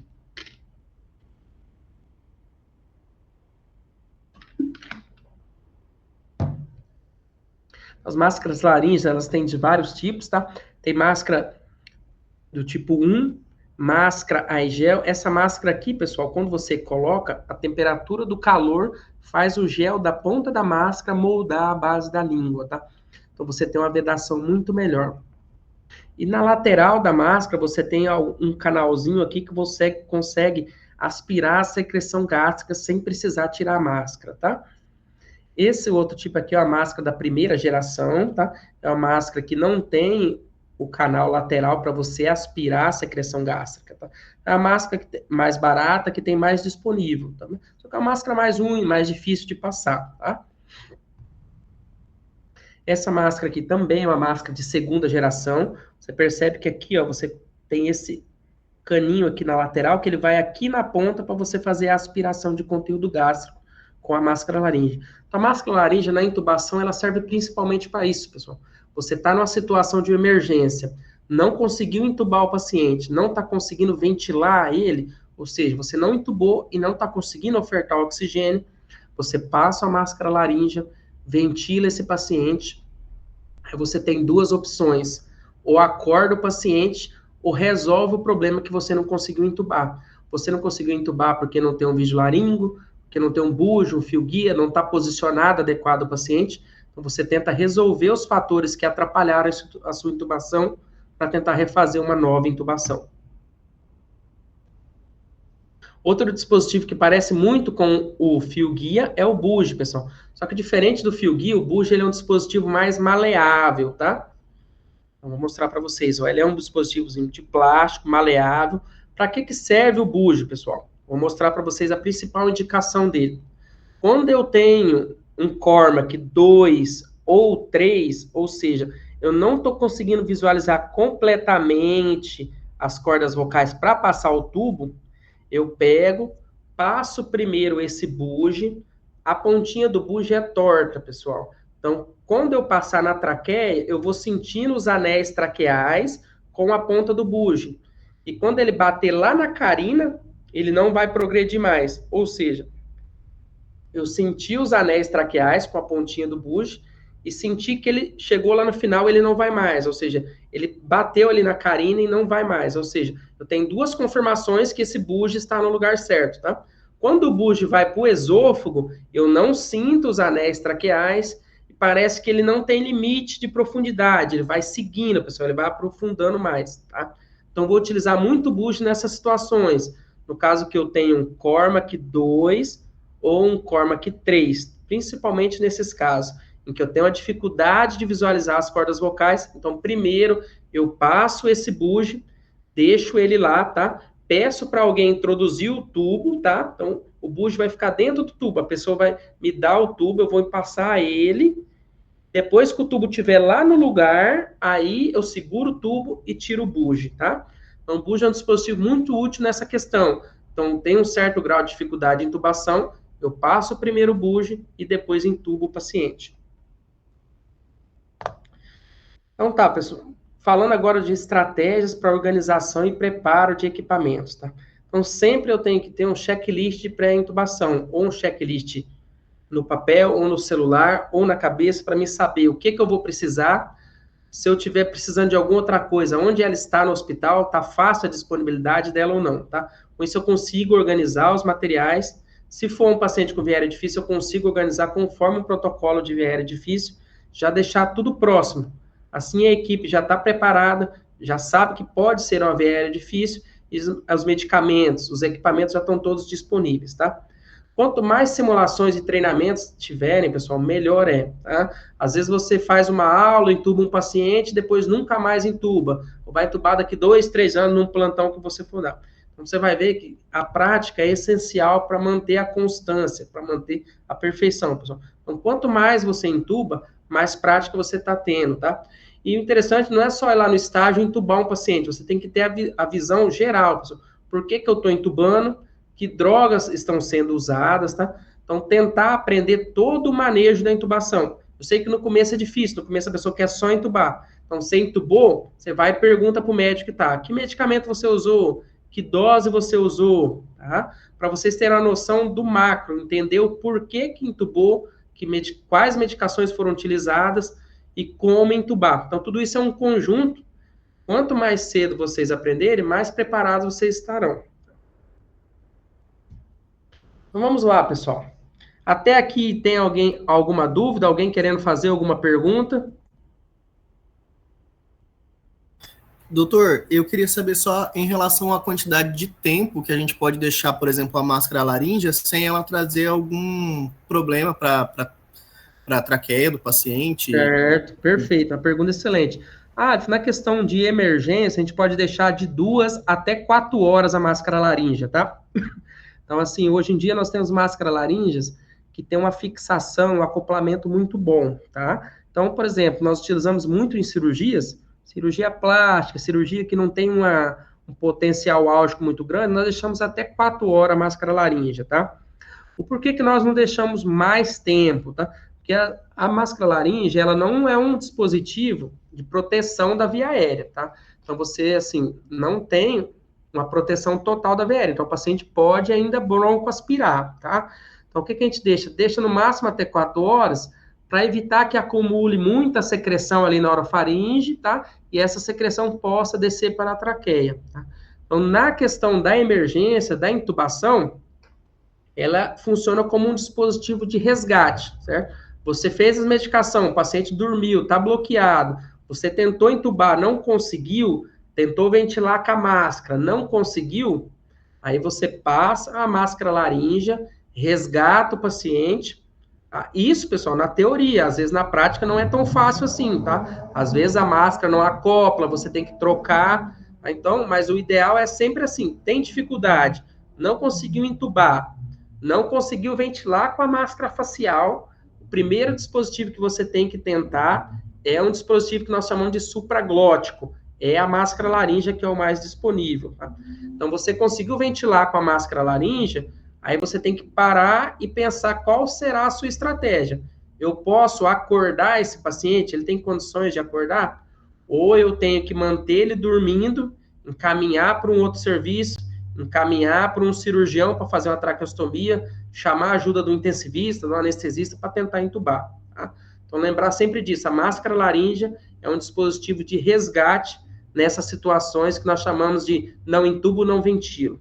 As máscaras laríngeas, elas têm de vários tipos, tá? Tem máscara do tipo 1, máscara a gel. Essa máscara aqui, pessoal, quando você coloca, a temperatura do calor faz o gel da ponta da máscara moldar a base da língua, tá? Então você tem uma vedação muito melhor. E na lateral da máscara, você tem um canalzinho aqui que você consegue aspirar a secreção gástrica sem precisar tirar a máscara, tá? Esse outro tipo aqui é a máscara da primeira geração, tá? É uma máscara que não tem o canal lateral para você aspirar a secreção gástrica, tá? É a máscara mais barata, que tem mais disponível, tá? Só que é uma máscara mais ruim, mais difícil de passar, tá? Essa máscara aqui também é uma máscara de segunda geração. Você percebe que aqui, ó, você tem esse caninho aqui na lateral, que ele vai aqui na ponta para você fazer a aspiração de conteúdo gástrico com a máscara laríngea. Então, a máscara laríngea na intubação, ela serve principalmente para isso, pessoal. Você está numa situação de emergência, não conseguiu intubar o paciente, não está conseguindo ventilar ele, ou seja, você não intubou e não está conseguindo ofertar oxigênio, você passa a máscara laríngea, ventila esse paciente, aí você tem duas opções, ou acorda o paciente, ou resolve o problema que você não conseguiu intubar. Você não conseguiu intubar porque não tem um vídeo-laringo, porque não tem um bujo, um fio-guia, não está posicionado adequado o paciente. Então, você tenta resolver os fatores que atrapalharam a sua intubação para tentar refazer uma nova intubação. Outro dispositivo que parece muito com o fio-guia é o bujo, pessoal. Só que diferente do fio-guia, o bujo ele é um dispositivo mais maleável, tá? Então, vou mostrar para vocês. Ó, ele é um dispositivozinho de plástico, maleável. Para que serve o bujo, pessoal? Vou mostrar para vocês a principal indicação dele. Quando eu tenho um Cormac 2 ou 3, ou seja, eu não estou conseguindo visualizar completamente as cordas vocais para passar o tubo, eu pego, passo primeiro esse buge, a pontinha do buge é torta, pessoal. Então, quando eu passar na traqueia, eu vou sentindo os anéis traqueais com a ponta do buge. E quando ele bater lá na carina, ele não vai progredir mais. Ou seja, eu senti os anéis traqueais com a pontinha do buge e sentir que ele chegou lá no final, ele não vai mais, ou seja, ele bateu ali na carina e não vai mais, ou seja, eu tenho duas confirmações que esse buje está no lugar certo, tá? Quando o buje vai para o esôfago, eu não sinto os anéis traqueais e parece que ele não tem limite de profundidade, ele vai seguindo, pessoal, ele vai aprofundando mais, tá? Então, vou utilizar muito buje nessas situações. No caso que eu tenho um Cormac 2 ou um Cormac 3, principalmente nesses casos em que eu tenho a dificuldade de visualizar as cordas vocais. Então, primeiro, eu passo esse buje, deixo ele lá, tá? Peço para alguém introduzir o tubo, tá? Então, o buje vai ficar dentro do tubo, a pessoa vai me dar o tubo, eu vou passar ele. Depois que o tubo estiver lá no lugar, aí eu seguro o tubo e tiro o buje, tá? Então, o buje é um dispositivo muito útil nessa questão. Então, tem um certo grau de dificuldade de intubação, eu passo o primeiro buje e depois intubo o paciente. Então tá, pessoal. Falando agora de estratégias para organização e preparo de equipamentos, tá? Então sempre eu tenho que ter um checklist de pré-intubação, ou um checklist no papel, ou no celular, ou na cabeça, para me saber o que eu vou precisar. Se eu estiver precisando de alguma outra coisa, onde ela está no hospital, tá fácil a disponibilidade dela ou não, tá? Com isso eu consigo organizar os materiais. Se for um paciente com viária difícil, eu consigo organizar conforme o protocolo de viária difícil, já deixar tudo próximo. Assim a equipe já está preparada, já sabe que pode ser uma viária difícil, e os medicamentos, os equipamentos já estão todos disponíveis, tá? Quanto mais simulações e treinamentos tiverem, pessoal, melhor é, tá? Às vezes você faz uma aula, intuba um paciente, depois nunca mais intuba, ou vai intubar daqui 2, 3 anos num plantão que você for dar. Então, você vai ver que a prática é essencial para manter a constância, para manter a perfeição, pessoal. Então, quanto mais você intuba, mais prática você está tendo, tá? E o interessante não é só ir lá no estágio e intubar um paciente, você tem que ter a visão geral, pessoal. Por que eu estou intubando? Que drogas estão sendo usadas, tá? Então, tentar aprender todo o manejo da intubação. Eu sei que no começo é difícil, no começo a pessoa quer só intubar. Então, você intubou, você vai e pergunta para o médico, tá? Que medicamento você usou? Que dose você usou? Tá? Para vocês terem uma noção do macro, entender o porquê que intubou, quais medicações foram utilizadas e como intubar. Então, tudo isso é um conjunto. Quanto mais cedo vocês aprenderem, mais preparados vocês estarão. Então, vamos lá, pessoal. Até aqui tem alguma dúvida? Alguém querendo fazer alguma pergunta? Doutor, eu queria saber só em relação à quantidade de tempo que a gente pode deixar, por exemplo, a máscara laríngea sem ela trazer algum problema para a traqueia do paciente. Certo, perfeito. Uma pergunta excelente. Na questão de emergência, a gente pode deixar de 2 até 4 horas a máscara laríngea, tá? Então, assim, hoje em dia nós temos máscara laríngeas que tem uma fixação, um acoplamento muito bom, tá? Então, por exemplo, nós utilizamos muito em cirurgias, cirurgia plástica, cirurgia que não tem um potencial álgico muito grande, nós deixamos até 4 horas a máscara laríngea, tá? O porquê que nós não deixamos mais tempo, tá? Porque a máscara laríngea, ela não é um dispositivo de proteção da via aérea, tá? Então, você, assim, não tem uma proteção total da via aérea. Então, o paciente pode ainda broncoaspirar, tá? Então, o que a gente deixa? Deixa no máximo até 4 horas, para evitar que acumule muita secreção ali na orofaringe, tá? E essa secreção possa descer para a traqueia, tá? Então, na questão da emergência, da intubação, ela funciona como um dispositivo de resgate, certo? Você fez a medicação, o paciente dormiu, está bloqueado, você tentou intubar, não conseguiu, tentou ventilar com a máscara, não conseguiu, aí você passa a máscara laríngea, resgata o paciente. Isso, pessoal, na teoria, às vezes na prática não é tão fácil assim, tá? Às vezes a máscara não acopla, você tem que trocar, então, mas o ideal é sempre assim, tem dificuldade, não conseguiu intubar, não conseguiu ventilar com a máscara facial, o primeiro dispositivo que você tem que tentar é um dispositivo que nós chamamos de supraglótico, é a máscara laríngea que é o mais disponível, tá? Então, você conseguiu ventilar com a máscara laríngea, aí você tem que parar e pensar qual será a sua estratégia. Eu posso acordar esse paciente? Ele tem condições de acordar? Ou eu tenho que manter ele dormindo, encaminhar para um outro serviço, encaminhar para um cirurgião para fazer uma traqueostomia, chamar a ajuda do intensivista, do anestesista para tentar intubar, tá? Então, lembrar sempre disso, a máscara laríngea é um dispositivo de resgate nessas situações que nós chamamos de não intubo, não ventilo.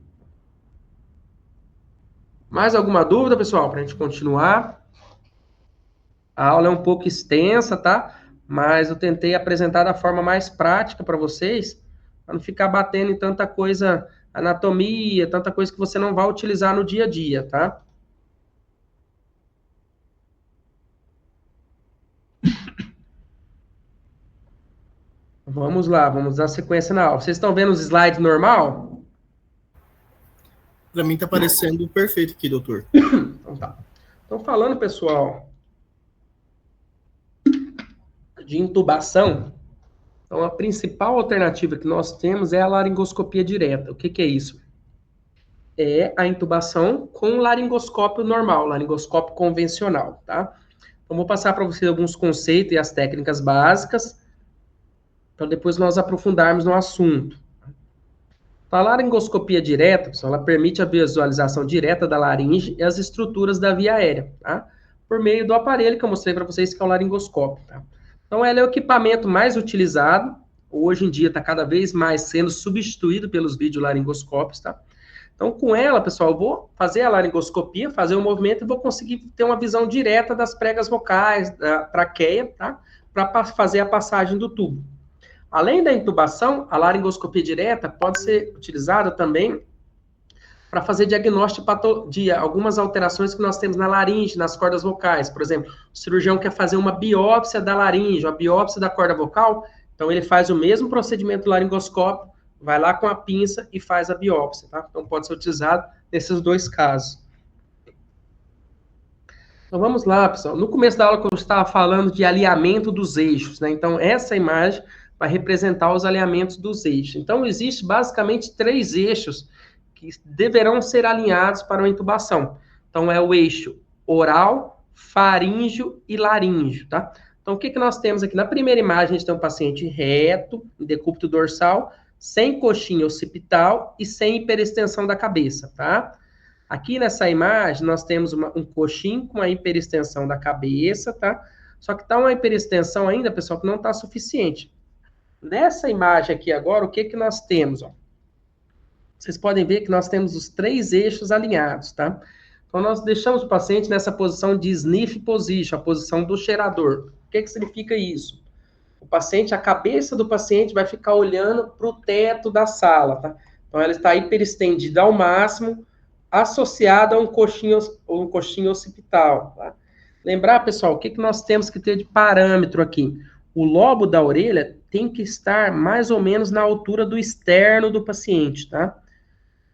Mais alguma dúvida, pessoal, para a gente continuar? A aula é um pouco extensa, tá? Mas eu tentei apresentar da forma mais prática para vocês, para não ficar batendo em tanta coisa, anatomia, tanta coisa que você não vai utilizar no dia a dia, tá? Vamos lá, vamos dar sequência na aula. Vocês estão vendo os slides normal? Para mim está parecendo perfeito aqui, doutor. Então tá. Então, falando, pessoal, de intubação, então a principal alternativa que nós temos é a laringoscopia direta. O que é isso? É a intubação com laringoscópio normal, laringoscópio convencional, tá? Então, vou passar para vocês alguns conceitos e as técnicas básicas, para depois nós aprofundarmos no assunto. A laringoscopia direta, pessoal, ela permite a visualização direta da laringe e as estruturas da via aérea, tá? Por meio do aparelho que eu mostrei para vocês, que é o laringoscópio, tá? Então, ela é o equipamento mais utilizado, hoje em dia está cada vez mais sendo substituído pelos videolaringoscópios, tá? Então, com ela, pessoal, eu vou fazer a laringoscopia, fazer o movimento e vou conseguir ter uma visão direta das pregas vocais, da traqueia, tá? Para fazer a passagem do tubo. Além da intubação, a laringoscopia direta pode ser utilizada também para fazer diagnóstico de algumas alterações que nós temos na laringe, nas cordas vocais. Por exemplo, o cirurgião quer fazer uma biópsia da laringe, uma biópsia da corda vocal, então ele faz o mesmo procedimento do laringoscópio, vai lá com a pinça e faz a biópsia, tá? Então pode ser utilizado nesses dois casos. Então vamos lá, pessoal. No começo da aula eu estava falando de alinhamento dos eixos, né? Então essa imagem vai representar os alinhamentos dos eixos. Então, existe basicamente 3 eixos que deverão ser alinhados para uma intubação. Então, é o eixo oral, faríngeo e laríngeo, tá? Então, o que nós temos aqui? Na primeira imagem, a gente tem um paciente reto, em decúbito dorsal, sem coxinha occipital e sem hiperextensão da cabeça, tá? Aqui nessa imagem, nós temos um coxim com a hiperextensão da cabeça, tá? Só que tá uma hiperextensão ainda, pessoal, que não está suficiente. Nessa imagem aqui agora, o que nós temos? Ó? Vocês podem ver que nós temos os 3 eixos alinhados, tá? Então, nós deixamos o paciente nessa posição de sniff position, a posição do cheirador. O que significa isso? O paciente, a cabeça do paciente vai ficar olhando para o teto da sala, tá? Então, ela está hiperestendida ao máximo, associada a um coxinho occipital, tá? Lembrar, pessoal, o que nós temos que ter de parâmetro aqui? O lobo da orelha tem que estar mais ou menos na altura do externo do paciente, tá?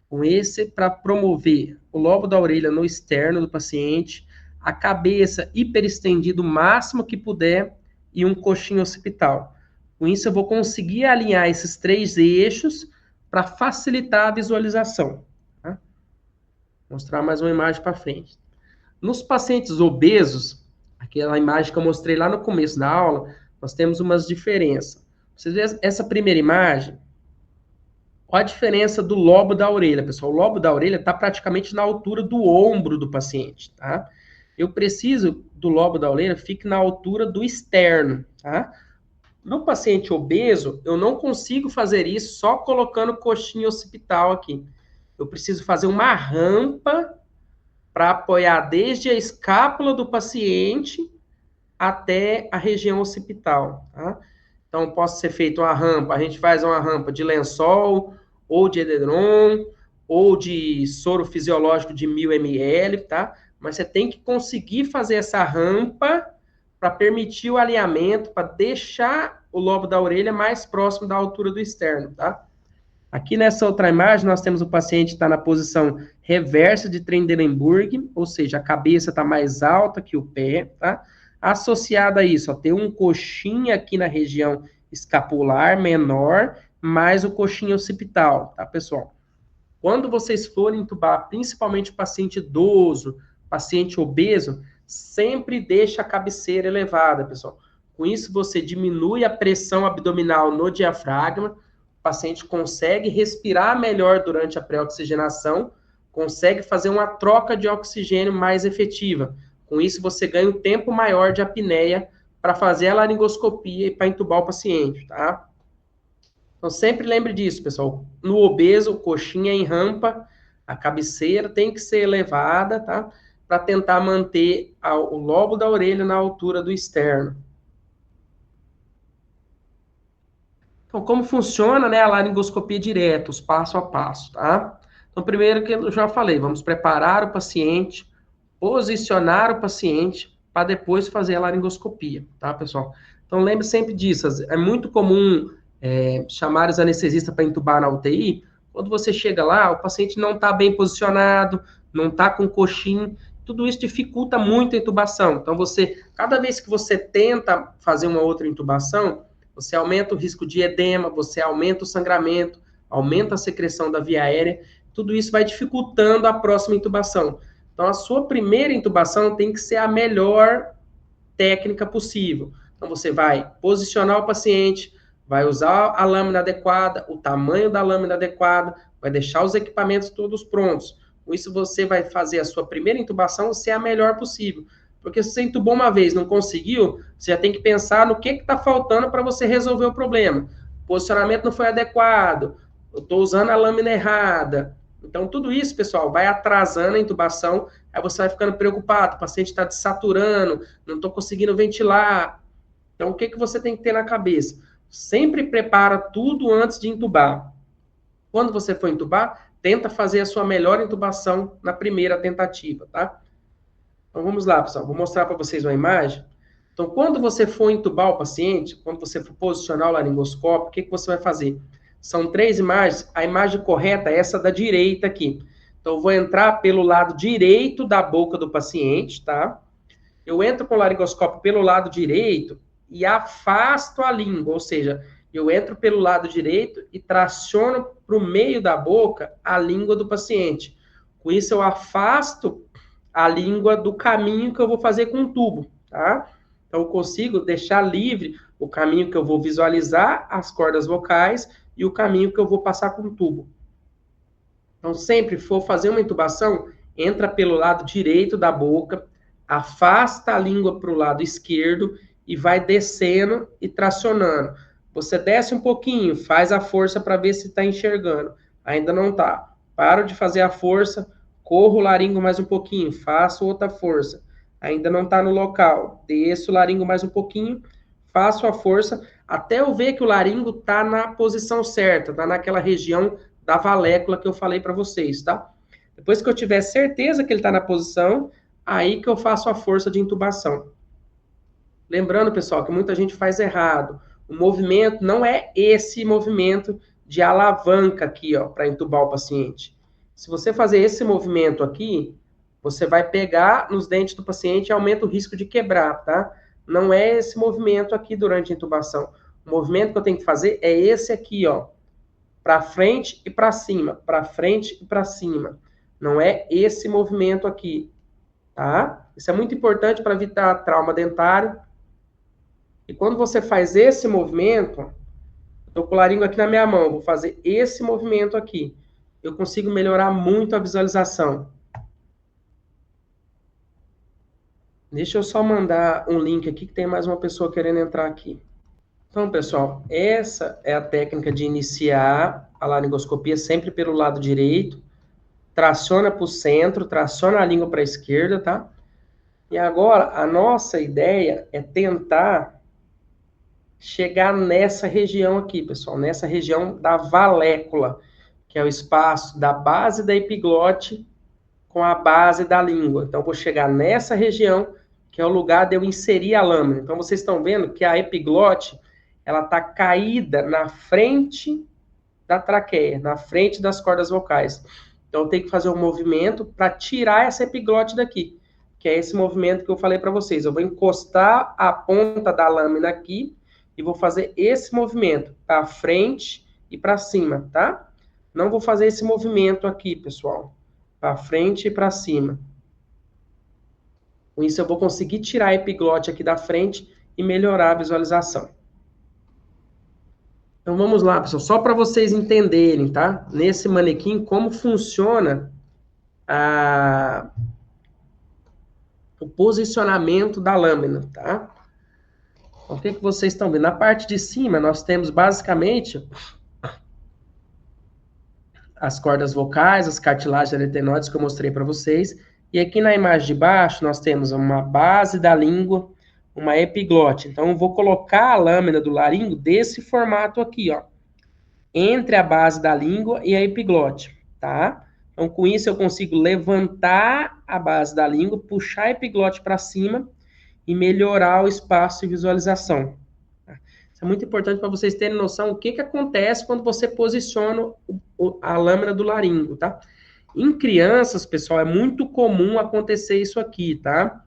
Com esse, para promover o lobo da orelha no externo do paciente, a cabeça hiperestendida o máximo que puder e um coxinho occipital. Com isso, eu vou conseguir alinhar esses 3 eixos para facilitar a visualização. Tá? Vou mostrar mais uma imagem para frente. Nos pacientes obesos, aquela imagem que eu mostrei lá no começo da aula, nós temos umas diferenças. Vocês veem essa primeira imagem? Qual a diferença do lobo da orelha, pessoal? O lobo da orelha está praticamente na altura do ombro do paciente, tá? Eu preciso do lobo da orelha fique na altura do externo, tá? No paciente obeso, eu não consigo fazer isso só colocando coxinha occipital aqui. Eu preciso fazer uma rampa para apoiar desde a escápula do paciente até a região occipital, tá? Então, pode ser feita uma rampa, a gente faz uma rampa de lençol, ou de edredom, ou de soro fisiológico de 1000 ml, tá? Mas você tem que conseguir fazer essa rampa para permitir o alinhamento, para deixar o lobo da orelha mais próximo da altura do externo, tá? Aqui nessa outra imagem, nós temos o paciente que está na posição reversa de Trendelenburg, ou seja, a cabeça está mais alta que o pé, tá? Associado a isso, ó, tem um coxinha aqui na região escapular menor, mais o coxinha occipital, tá, pessoal? Quando vocês forem intubar, principalmente paciente idoso, paciente obeso, sempre deixa a cabeceira elevada, pessoal. Com isso, você diminui a pressão abdominal no diafragma, o paciente consegue respirar melhor durante a pré-oxigenação, consegue fazer uma troca de oxigênio mais efetiva. Com isso, você ganha um tempo maior de apneia para fazer a laringoscopia e para entubar o paciente, tá? Então, sempre lembre disso, pessoal. No obeso, coxinha em rampa, a cabeceira tem que ser elevada, tá? Para tentar manter o lobo da orelha na altura do externo. Então, como funciona, né, a laringoscopia direta, os passo a passo, tá? Então, primeiro que eu já falei, vamos preparar o paciente, posicionar o paciente, para depois fazer a laringoscopia, tá, pessoal? Então, lembre sempre disso. É muito comum chamar os anestesistas para entubar na UTI. Quando você chega lá, o paciente não está bem posicionado, não está com coxim, tudo isso dificulta muito a intubação. Então, cada vez que você tenta fazer uma outra intubação, você aumenta o risco de edema, você aumenta o sangramento, aumenta a secreção da via aérea, tudo isso vai dificultando a próxima intubação. Então, a sua primeira intubação tem que ser a melhor técnica possível. Então, você vai posicionar o paciente, vai usar a lâmina adequada, o tamanho da lâmina adequada, vai deixar os equipamentos todos prontos. Com isso, você vai fazer a sua primeira intubação ser a melhor possível. Porque se você entubou uma vez, não conseguiu, você já tem que pensar no que está faltando para você resolver o problema. O posicionamento não foi adequado, eu estou usando a lâmina errada. Então, tudo isso, pessoal, vai atrasando a intubação, aí você vai ficando preocupado, o paciente está desaturando, não estou conseguindo ventilar. Então, o que você tem que ter na cabeça? Sempre prepara tudo antes de intubar. Quando você for intubar, tenta fazer a sua melhor intubação na primeira tentativa, tá? Então, vamos lá, pessoal. Vou mostrar para vocês uma imagem. Então, quando você for intubar o paciente, quando você for posicionar o laringoscópio, o que você vai fazer? São 3 imagens. A imagem correta é essa da direita aqui. Então, eu vou entrar pelo lado direito da boca do paciente, tá? Eu entro com o laringoscópio pelo lado direito e afasto a língua, ou seja, eu entro pelo lado direito e traciono para o meio da boca a língua do paciente. Com isso, eu afasto a língua do caminho que eu vou fazer com o tubo, tá? Então, eu consigo deixar livre o caminho que eu vou visualizar as cordas vocais e o caminho que eu vou passar com o tubo. Então, sempre for fazer uma intubação, entra pelo lado direito da boca, afasta a língua para o lado esquerdo e vai descendo e tracionando. Você desce um pouquinho, faz a força para ver se está enxergando. Ainda não está. Paro de fazer a força, corro o laringo mais um pouquinho, faço outra força. Ainda não está no local. Desço o laringo mais um pouquinho, faço a força, até eu ver que o laringo está na posição certa, está naquela região da valécula que eu falei para vocês, tá? Depois que eu tiver certeza que ele está na posição, aí que eu faço a força de intubação. Lembrando, pessoal, que muita gente faz errado. O movimento não é esse movimento de alavanca aqui, ó, para intubar o paciente. Se você fazer esse movimento aqui, você vai pegar nos dentes do paciente e aumenta o risco de quebrar, tá? Não é esse movimento aqui durante a intubação. O movimento que eu tenho que fazer é esse aqui, ó. Para frente e para cima, para frente e para cima. Não é esse movimento aqui, tá? Isso é muito importante para evitar trauma dentário. E quando você faz esse movimento, estou com o laringo aqui na minha mão, vou fazer esse movimento aqui. Eu consigo melhorar muito a visualização. Deixa eu só mandar um link aqui, que tem mais uma pessoa querendo entrar aqui. Então, pessoal, essa é a técnica de iniciar a laringoscopia sempre pelo lado direito. Traciona para o centro, traciona a língua para a esquerda, tá? E agora, a nossa ideia é tentar chegar nessa região aqui, pessoal, nessa região da valécula, que é o espaço da base da epiglote com a base da língua. Então, eu vou chegar nessa região, que é o lugar de eu inserir a lâmina. Então, vocês estão vendo que a epiglote, ela está caída na frente da traqueia, na frente das cordas vocais. Então, eu tenho que fazer um movimento para tirar essa epiglote daqui, que é esse movimento que eu falei para vocês. Eu vou encostar a ponta da lâmina aqui e vou fazer esse movimento para frente e para cima, tá? Não vou fazer esse movimento aqui, pessoal, para frente e para cima. Com isso, eu vou conseguir tirar a epiglote aqui da frente e melhorar a visualização. Então, vamos lá, pessoal, só para vocês entenderem, tá? Nesse manequim, como funciona o posicionamento da lâmina, tá? Então, o que vocês estão vendo? Na parte de cima, nós temos basicamente as cordas vocais, as cartilagens aretenoides que eu mostrei para vocês. E aqui na imagem de baixo, nós temos uma base da língua, uma epiglote. Então, eu vou colocar a lâmina do laringo desse formato aqui, ó, entre a base da língua e a epiglote, tá? Então, com isso, eu consigo levantar a base da língua, puxar a epiglote para cima e melhorar o espaço de visualização. Isso é muito importante para vocês terem noção do que acontece quando você posiciona a lâmina do laringo, tá? Em crianças, pessoal, é muito comum acontecer isso aqui, tá?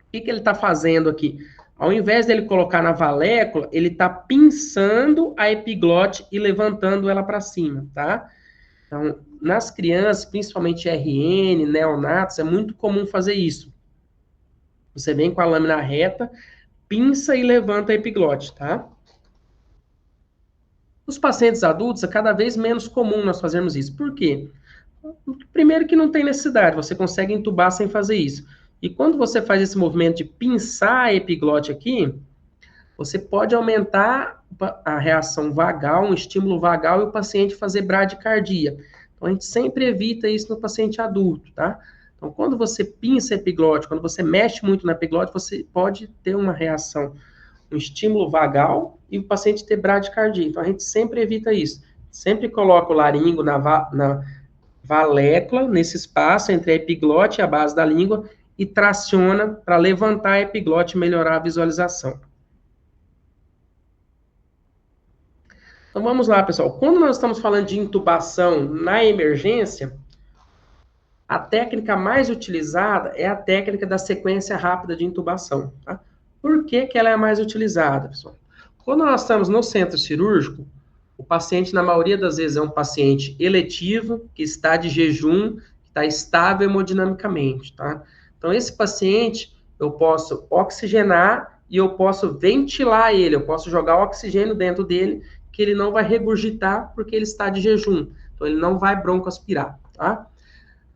O que ele está fazendo aqui? Ao invés dele colocar na valécula, ele está pinçando a epiglote e levantando ela para cima, tá? Então, nas crianças, principalmente RN, neonatos, é muito comum fazer isso. Você vem com a lâmina reta, pinça e levanta a epiglote, tá? Os pacientes adultos, é cada vez menos comum nós fazermos isso. Por quê? Primeiro que não tem necessidade, você consegue entubar sem fazer isso. E quando você faz esse movimento de pinçar a epiglote aqui, você pode aumentar a reação vagal, um estímulo vagal, e o paciente fazer bradicardia. Então, a gente sempre evita isso no paciente adulto, tá? Então, quando você pinça a epiglote, quando você mexe muito na epiglote, você pode ter uma reação, um estímulo vagal, e o paciente ter bradicardia. Então, a gente sempre evita isso. Sempre coloca o laringo na valécula, nesse espaço entre a epiglote e a base da língua, e traciona para levantar a epiglote e melhorar a visualização. Então, vamos lá, pessoal. Quando nós estamos falando de intubação na emergência, a técnica mais utilizada é a técnica da sequência rápida de intubação, tá? Por que ela é a mais utilizada, pessoal? Quando nós estamos no centro cirúrgico, o paciente, na maioria das vezes, é um paciente eletivo, que está de jejum, que está estável hemodinamicamente, tá? Então, esse paciente, eu posso oxigenar e eu posso ventilar ele, eu posso jogar oxigênio dentro dele, que ele não vai regurgitar porque ele está de jejum. Então, ele não vai broncoaspirar, tá?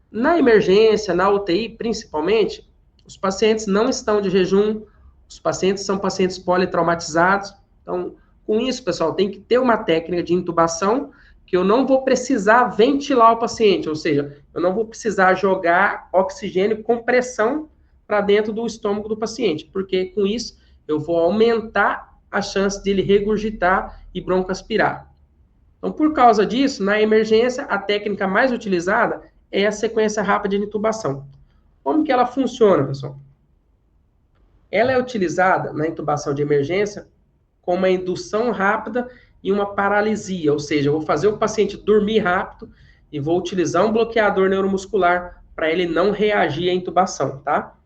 Na emergência, na UTI, principalmente, os pacientes não estão de jejum, os pacientes são pacientes politraumatizados. Então, com isso, pessoal, tem que ter uma técnica de intubação que eu não vou precisar ventilar o paciente, ou seja, eu não vou precisar jogar oxigênio com pressão para dentro do estômago do paciente, porque com isso eu vou aumentar a chance dele regurgitar e broncoaspirar. Então, por causa disso, na emergência, a técnica mais utilizada é a sequência rápida de intubação. Como que ela funciona, pessoal? Ela é utilizada na intubação de emergência com uma indução rápida e uma paralisia, ou seja, eu vou fazer o paciente dormir rápido e vou utilizar um bloqueador neuromuscular para ele não reagir à intubação, tá?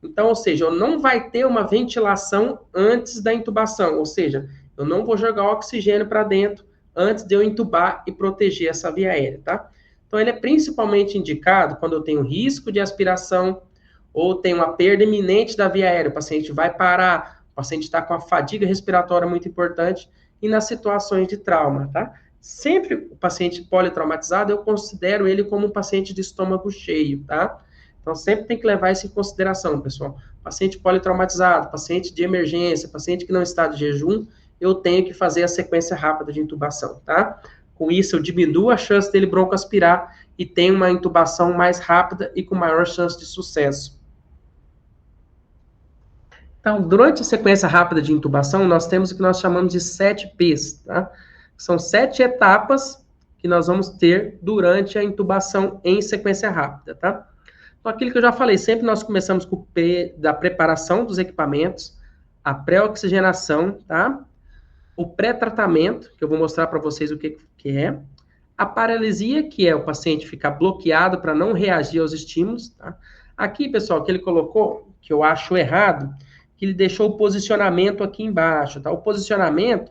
Então, ou seja, eu não vai ter uma ventilação antes da intubação, ou seja, eu não vou jogar oxigênio para dentro antes de eu intubar e proteger essa via aérea, tá? Então, ele é principalmente indicado quando eu tenho risco de aspiração ou tem uma perda iminente da via aérea, o paciente vai parar, o paciente está com a fadiga respiratória muito importante, e nas situações de trauma, tá? Sempre o paciente politraumatizado, eu considero ele como um paciente de estômago cheio, tá? Então, sempre tem que levar isso em consideração, pessoal. Paciente politraumatizado, paciente de emergência, paciente que não está de jejum, eu tenho que fazer a sequência rápida de intubação, tá? Com isso, eu diminuo a chance dele broncoaspirar e tenho uma intubação mais rápida e com maior chance de sucesso. Então, durante a sequência rápida de intubação, nós temos o que nós chamamos de 7 P's, tá? São 7 etapas que nós vamos ter durante a intubação em sequência rápida, tá? Então, aquilo que eu já falei, sempre nós começamos com o P da preparação dos equipamentos, a pré-oxigenação, tá? O pré-tratamento, que eu vou mostrar para vocês o que é. A paralisia, que é o paciente ficar bloqueado para não reagir aos estímulos, tá? Aqui, pessoal, que ele colocou, que eu acho errado, que ele deixou o posicionamento aqui embaixo, tá? O posicionamento,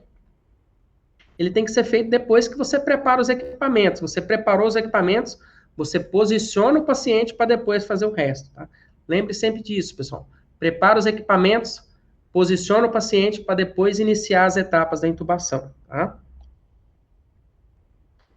ele tem que ser feito depois que você prepara os equipamentos. Você preparou os equipamentos, você posiciona o paciente para depois fazer o resto, tá? Lembre sempre disso, pessoal. Prepara os equipamentos, posiciona o paciente para depois iniciar as etapas da intubação, tá?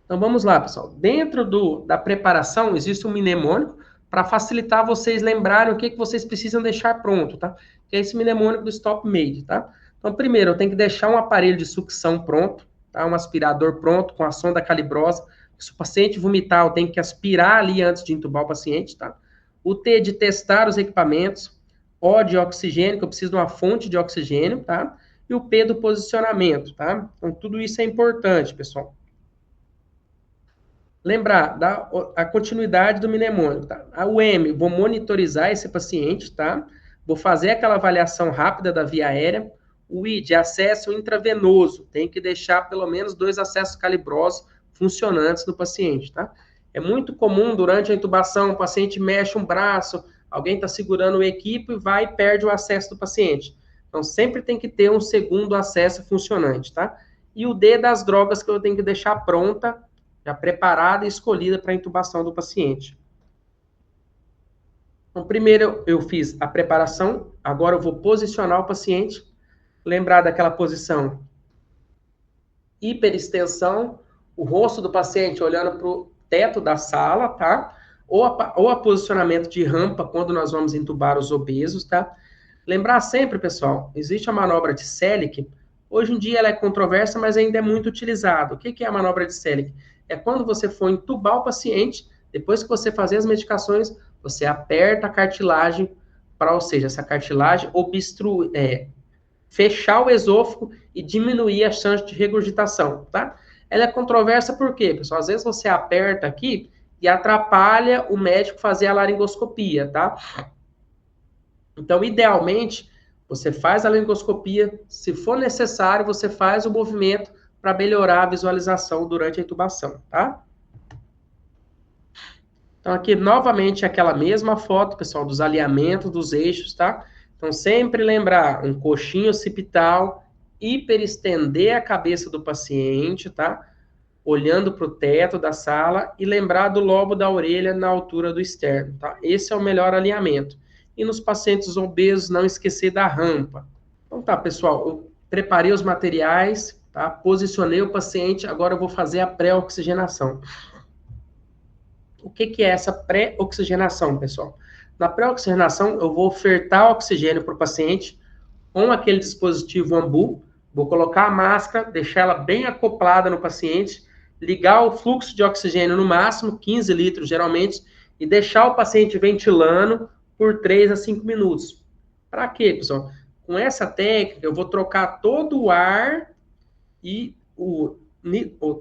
Então, vamos lá, pessoal. Dentro da preparação, existe um mnemônico para facilitar vocês lembrarem o que vocês precisam deixar pronto, tá? Que é esse mnemônico do Stop Made, tá? Então, primeiro, eu tenho que deixar um aparelho de sucção pronto, tá? Um aspirador pronto, com a sonda calibrosa. Se o paciente vomitar, eu tenho que aspirar ali antes de entubar o paciente, tá? O T de testar os equipamentos. O de oxigênio, que eu preciso de uma fonte de oxigênio, tá? E o P do posicionamento, tá? Então, tudo isso é importante, pessoal. Lembrar a continuidade do mnemônico, tá? O M, vou monitorizar esse paciente, tá? Vou fazer aquela avaliação rápida da via aérea. O I, de acesso intravenoso, tem que deixar pelo menos 2 acessos calibrosos funcionantes no paciente, tá? É muito comum, durante a intubação, o paciente mexe um braço, alguém está segurando o equipo e vai e perde o acesso do paciente. Então, sempre tem que ter um segundo acesso funcionante, tá? E o D das drogas que eu tenho que deixar pronta, já preparada e escolhida para a intubação do paciente. Então, primeiro eu fiz a preparação, agora eu vou posicionar o paciente. Lembrar daquela posição hiperextensão, o rosto do paciente olhando para o teto da sala, tá? Ou a posicionamento de rampa, quando nós vamos intubar os obesos, tá? Lembrar sempre, pessoal, existe a manobra de Selig. Hoje em dia ela é controversa, mas ainda é muito utilizada. O que é a manobra de Selig? É quando você for intubar o paciente, depois que você fazer as medicações, você aperta a cartilagem, ou seja, essa cartilagem fechar o esôfago e diminuir a chance de regurgitação, tá? Ela é controversa por quê, pessoal? Às vezes você aperta aqui e atrapalha o médico fazer a laringoscopia, tá? Então, idealmente, você faz a laringoscopia, se for necessário, você faz o movimento para melhorar a visualização durante a intubação, tá? Então, aqui, novamente, aquela mesma foto, pessoal, dos alinhamentos dos eixos, tá? Então, sempre lembrar, um coxinho occipital, hiperestender a cabeça do paciente, tá? Olhando para o teto da sala e lembrar do lobo da orelha na altura do externo, tá? Esse é o melhor alinhamento. E nos pacientes obesos, não esquecer da rampa. Então tá, pessoal, eu preparei os materiais, tá? Posicionei o paciente, agora eu vou fazer a pré-oxigenação. O que é essa pré-oxigenação, pessoal? Na pré-oxigenação, eu vou ofertar oxigênio para o paciente com aquele dispositivo AMBU, vou colocar a máscara, deixar ela bem acoplada no paciente, ligar o fluxo de oxigênio no máximo, 15 litros geralmente, e deixar o paciente ventilando por 3 a 5 minutos. Para quê, pessoal? Com essa técnica, eu vou trocar todo o ar e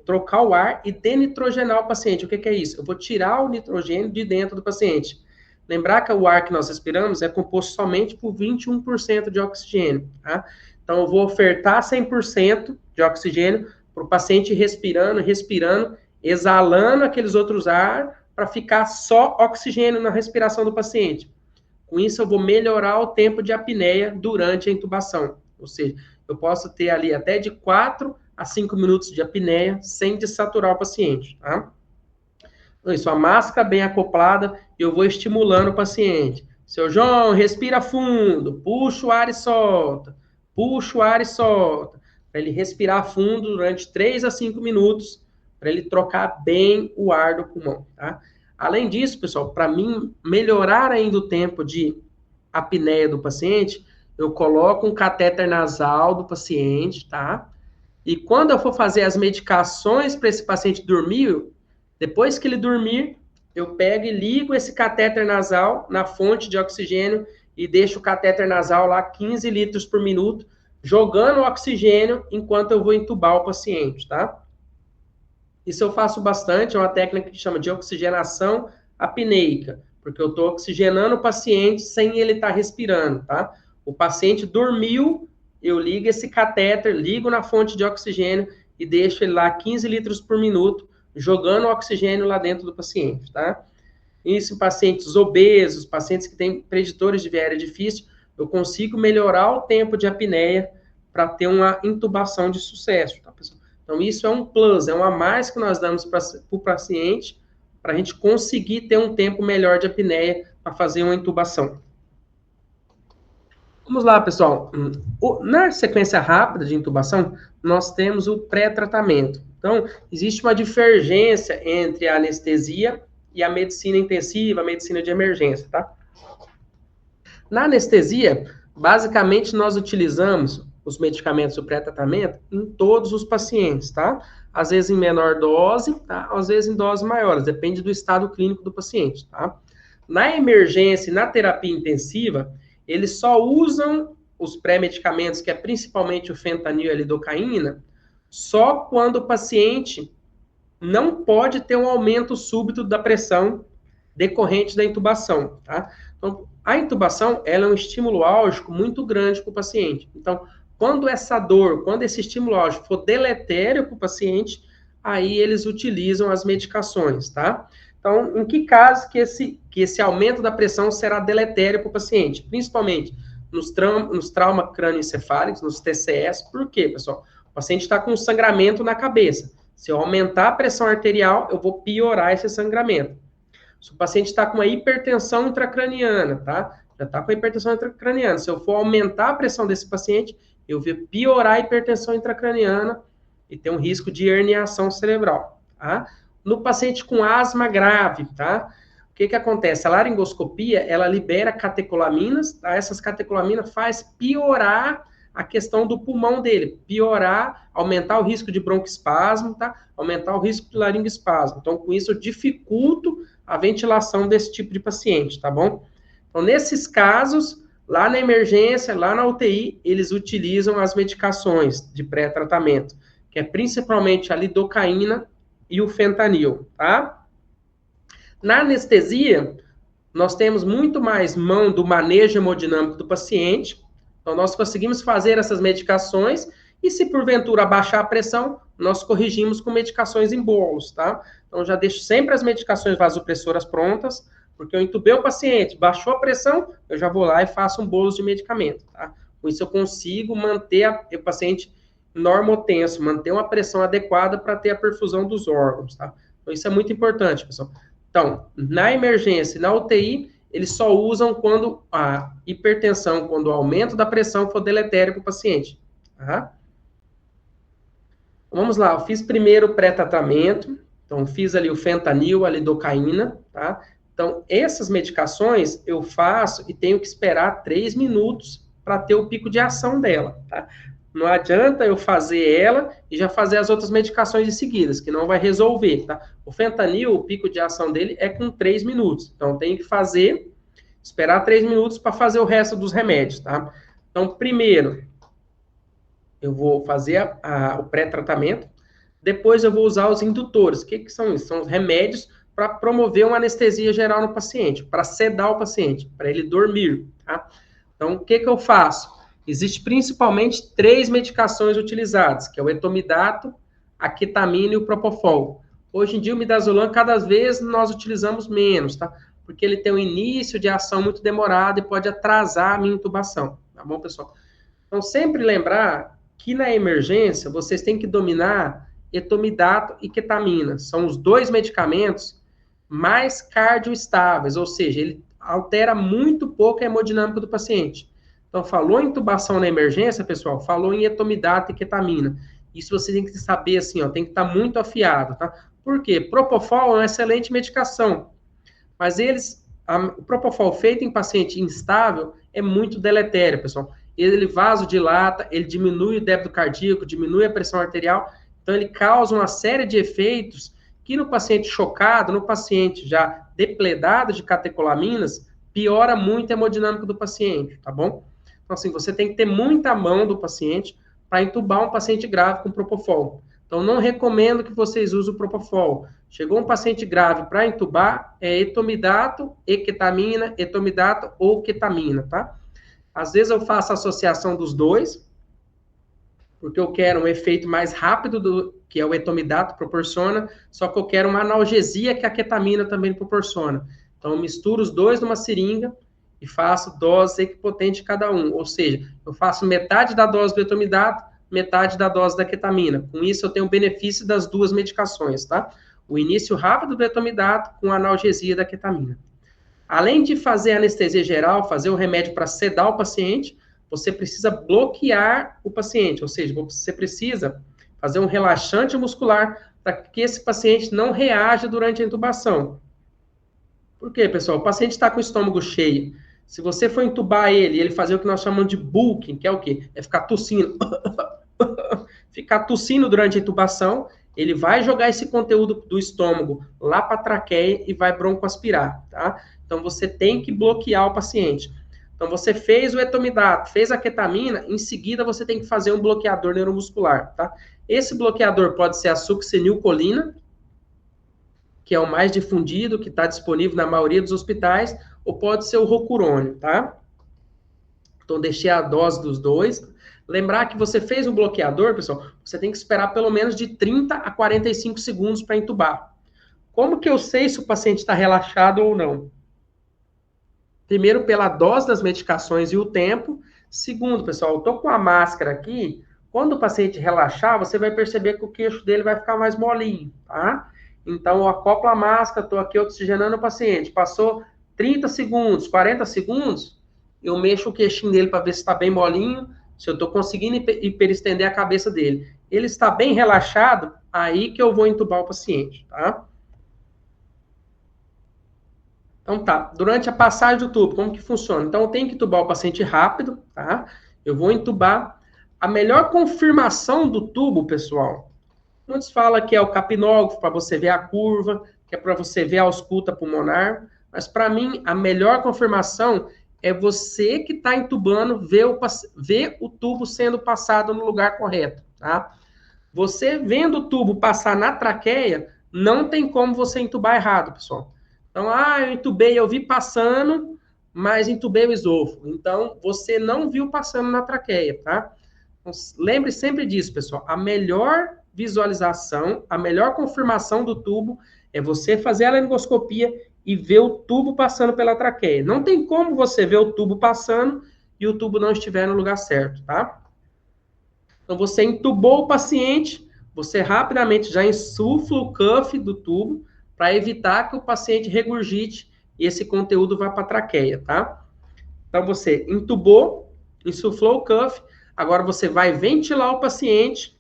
trocar o ar e denitrogenar o paciente. O que é isso? Eu vou tirar o nitrogênio de dentro do paciente. Lembrar que o ar que nós respiramos é composto somente por 21% de oxigênio, tá? Então, eu vou ofertar 100% de oxigênio para o paciente respirando, exalando aqueles outros ar para ficar só oxigênio na respiração do paciente. Com isso, eu vou melhorar o tempo de apneia durante a intubação. Ou seja, eu posso ter ali até de 4 a 5 minutos de apneia sem desaturar o paciente, tá? Então, isso, a máscara bem acoplada, eu vou estimulando o paciente. Seu João, respira fundo, puxa o ar e solta. Puxa o ar e solta. Para ele respirar fundo durante 3 a 5 minutos, para ele trocar bem o ar do pulmão, tá? Além disso, pessoal, para mim melhorar ainda o tempo de apneia do paciente, eu coloco um catéter nasal do paciente, tá? E quando eu for fazer as medicações para esse paciente dormir, depois que ele dormir, eu pego e ligo esse catéter nasal na fonte de oxigênio e deixo o catéter nasal lá 15 litros por minuto, jogando oxigênio enquanto eu vou entubar o paciente, tá? Isso eu faço bastante, é uma técnica que chama de oxigenação apneica, porque eu estou oxigenando o paciente sem ele estar respirando, tá? O paciente dormiu, eu ligo esse catéter, ligo na fonte de oxigênio e deixo ele lá 15 litros por minuto, jogando oxigênio lá dentro do paciente, tá? Isso em pacientes obesos, pacientes que têm preditores de via aérea difícil, eu consigo melhorar o tempo de apneia para ter uma intubação de sucesso, tá, pessoal? Então, isso é um plus, é um a mais que nós damos para o paciente, para a gente conseguir ter um tempo melhor de apneia para fazer uma intubação. Vamos lá, pessoal. Na sequência rápida de intubação, nós temos o pré-tratamento. Então, existe uma divergência entre a anestesia e a medicina intensiva, a medicina de emergência, tá? Na anestesia, basicamente nós utilizamos os medicamentos do pré-tratamento em todos os pacientes, tá? Às vezes em menor dose, tá? Às vezes em doses maiores, depende do estado clínico do paciente, tá? Na emergência e na terapia intensiva, eles só usam os pré-medicamentos, que é principalmente o fentanil e a lidocaína, só quando o paciente não pode ter um aumento súbito da pressão decorrente da intubação, tá? Então, a intubação, ela é um estímulo álgico muito grande para o paciente. Então, quando essa dor, quando esse estímulo álgico for deletério para o paciente, aí eles utilizam as medicações, tá? Então, em que caso que esse aumento da pressão será deletério para o paciente? Principalmente nos traumas crânioencefálicos, nos TCS. Por quê, pessoal? O paciente está com sangramento na cabeça. Se eu aumentar a pressão arterial, eu vou piorar esse sangramento. Se o paciente está com uma hipertensão intracraniana, tá? Já está com hipertensão intracraniana. Se eu for aumentar a pressão desse paciente, eu vou piorar a hipertensão intracraniana e ter um risco de herniação cerebral, tá? No paciente com asma grave, tá? O que acontece? A laringoscopia, ela libera catecolaminas, tá? Essas catecolaminas faz piorar a questão do pulmão dele, piorar, aumentar o risco de broncoespasmo, tá? Aumentar o risco de laringoespasmo. Então, com isso, eu dificulto a ventilação desse tipo de paciente, tá bom? Então, nesses casos, lá na emergência, lá na UTI, eles utilizam as medicações de pré-tratamento, que é principalmente a lidocaína e o fentanil, tá? Na anestesia, nós temos muito mais mão do manejo hemodinâmico do paciente, então nós conseguimos fazer essas medicações e se porventura abaixar a pressão, nós corrigimos com medicações em bolos, tá? Então já deixo sempre as medicações vasopressoras prontas, porque eu intubei o paciente, baixou a pressão, eu já vou lá e faço um bolo de medicamento, tá? Com isso eu consigo manter o paciente normotenso, manter uma pressão adequada para ter a perfusão dos órgãos, tá? Então isso é muito importante, pessoal. Então, na emergência e na UTI, eles só usam quando a hipertensão, quando o aumento da pressão for deletério para o paciente, tá? Vamos lá, eu fiz primeiro o pré-tratamento, então fiz ali o fentanil, a lidocaína, tá? Então, essas medicações eu faço e tenho que esperar 3 minutos para ter o pico de ação dela, tá? Não adianta eu fazer ela e já fazer as outras medicações de seguidas, que não vai resolver, tá? O fentanil, o pico de ação dele é com 3 minutos. Então, eu tenho que esperar 3 minutos para fazer o resto dos remédios, tá? Então, primeiro, eu vou fazer o pré-tratamento, depois eu vou usar os indutores. O que são isso? São os remédios para promover uma anestesia geral no paciente, para sedar o paciente, para ele dormir, tá? Então, o que eu faço? Existem principalmente 3 medicações utilizadas, que é o etomidato, a ketamina e o propofol. Hoje em dia, o midazolam, cada vez nós utilizamos menos, tá? Porque ele tem um início de ação muito demorado e pode atrasar a minha intubação, tá bom, pessoal? Então, sempre lembrar que na emergência, vocês têm que dominar etomidato e ketamina. São os 2 medicamentos mais cardioestáveis, ou seja, ele altera muito pouco a hemodinâmica do paciente. Então, falou em intubação na emergência, pessoal, falou em etomidato e ketamina. Isso você tem que saber, assim, ó, tem que estar muito afiado, tá? Por quê? Propofol é uma excelente medicação, mas o propofol feito em paciente instável é muito deletério, pessoal. Ele vasodilata, ele diminui o débito cardíaco, diminui a pressão arterial, então ele causa uma série de efeitos que no paciente chocado, no paciente já depledado de catecolaminas, piora muito a hemodinâmica do paciente, tá bom? Então, assim, você tem que ter muita mão do paciente para intubar um paciente grave com propofol. Então, não recomendo que vocês usem o propofol. Chegou um paciente grave para intubar, é etomidato e ketamina, etomidato ou ketamina, tá? Às vezes eu faço a associação dos 2, porque eu quero um efeito mais rápido que é o etomidato proporciona, só que eu quero uma analgesia que a ketamina também proporciona. Então, eu misturo os 2 numa seringa e faço dose equipotente cada um. Ou seja, eu faço metade da dose do etomidato, metade da dose da ketamina. Com isso, eu tenho o benefício das 2 medicações, tá? O início rápido do etomidato com a analgesia da ketamina. Além de fazer anestesia geral, fazer o remédio para sedar o paciente, você precisa bloquear o paciente, ou seja, você precisa fazer um relaxante muscular para que esse paciente não reaja durante a intubação. Por quê, pessoal? O paciente está com o estômago cheio. Se você for entubar ele e ele fazer o que nós chamamos de bulking, que é o quê? É ficar tossindo. Ficar tossindo durante a intubação, ele vai jogar esse conteúdo do estômago lá para a traqueia e vai broncoaspirar, tá? Então, você tem que bloquear o paciente. Então, você fez o etomidato, fez a ketamina, em seguida você tem que fazer um bloqueador neuromuscular, tá? Esse bloqueador pode ser a succinilcolina, que é o mais difundido, que está disponível na maioria dos hospitais, ou pode ser o rocurônio, tá? Então, deixei a dose dos dois. Lembrar que você fez o bloqueador, pessoal, você tem que esperar pelo menos de 30 a 45 segundos para entubar. Como que eu sei se o paciente está relaxado ou não? Primeiro, pela dose das medicações e o tempo. Segundo, pessoal, eu estou com a máscara aqui. Quando o paciente relaxar, você vai perceber que o queixo dele vai ficar mais molinho, tá? Então, eu acoplo a máscara, estou aqui oxigenando o paciente. Passou 30 segundos, 40 segundos, eu mexo o queixinho dele para ver se está bem molinho, se eu estou conseguindo hiperestender a cabeça dele. Ele está bem relaxado, aí que eu vou entubar o paciente, tá? Então tá, durante a passagem do tubo, como que funciona? Então eu tenho que entubar o paciente rápido, tá? Eu vou entubar. A melhor confirmação do tubo, pessoal, muitos falam que é o capnógrafo, para você ver a curva, que é para você ver a ausculta pulmonar, mas para mim a melhor confirmação é você que está entubando ver o tubo sendo passado no lugar correto, tá? Você vendo o tubo passar na traqueia, não tem como você entubar errado, pessoal. Então, eu entubei, eu vi passando, mas entubei o esôfago. Então, você não viu passando na traqueia, tá? Então, lembre sempre disso, pessoal. A melhor visualização, a melhor confirmação do tubo é você fazer a laringoscopia e ver o tubo passando pela traqueia. Não tem como você ver o tubo passando e o tubo não estiver no lugar certo, tá? Então, você entubou o paciente, você rapidamente já insufla o cuff do tubo para evitar que o paciente regurgite e esse conteúdo vá para a traqueia, tá? Então, você entubou, insuflou o cuff, agora você vai ventilar o paciente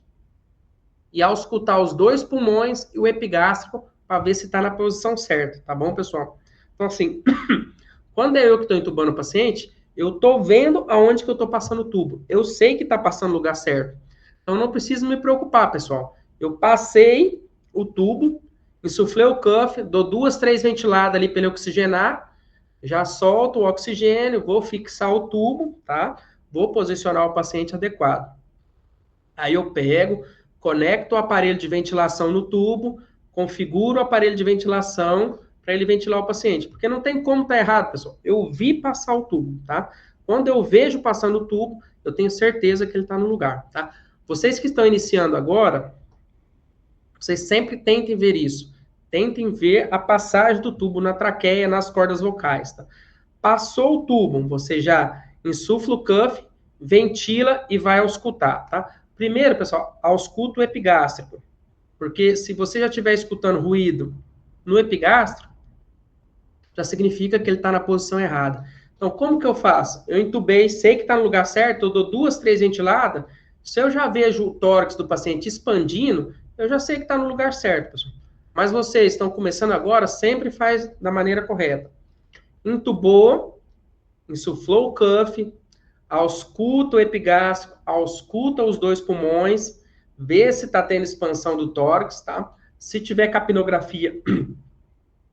e auscultar os dois pulmões e o epigástrico para ver se está na posição certa, tá bom, pessoal? Então, assim, quando é eu que estou entubando o paciente, eu estou vendo aonde que eu estou passando o tubo. Eu sei que está passando no lugar certo. Então, não preciso me preocupar, pessoal. Eu passei o tubo, insuflei o cuff, dou 2, 3 ventiladas ali para ele oxigenar, já solto o oxigênio, vou fixar o tubo, tá? Vou posicionar o paciente adequado. Aí eu pego, conecto o aparelho de ventilação no tubo, configuro o aparelho de ventilação para ele ventilar o paciente. Porque não tem como estar errado, pessoal. Eu vi passar o tubo, tá? Quando eu vejo passando o tubo, eu tenho certeza que ele está no lugar, tá? Vocês que estão iniciando agora, vocês sempre tentem ver isso. Tentem ver a passagem do tubo na traqueia, nas cordas vocais, tá? Passou o tubo, você já insufla o cuff, ventila e vai auscultar, tá? Primeiro, pessoal, ausculta o epigástrico. Porque se você já estiver escutando ruído no epigástrico, já significa que ele está na posição errada. Então, como que eu faço? Eu entubei, sei que está no lugar certo, eu dou 2, 3 ventiladas. Se eu já vejo o tórax do paciente expandindo, eu já sei que está no lugar certo, pessoal. Mas vocês estão começando agora, sempre faz da maneira correta. Entubou, insuflou o cuff, ausculta o epigástrico, ausculta os dois pulmões, vê se está tendo expansão do tórax, tá? Se tiver capnografia,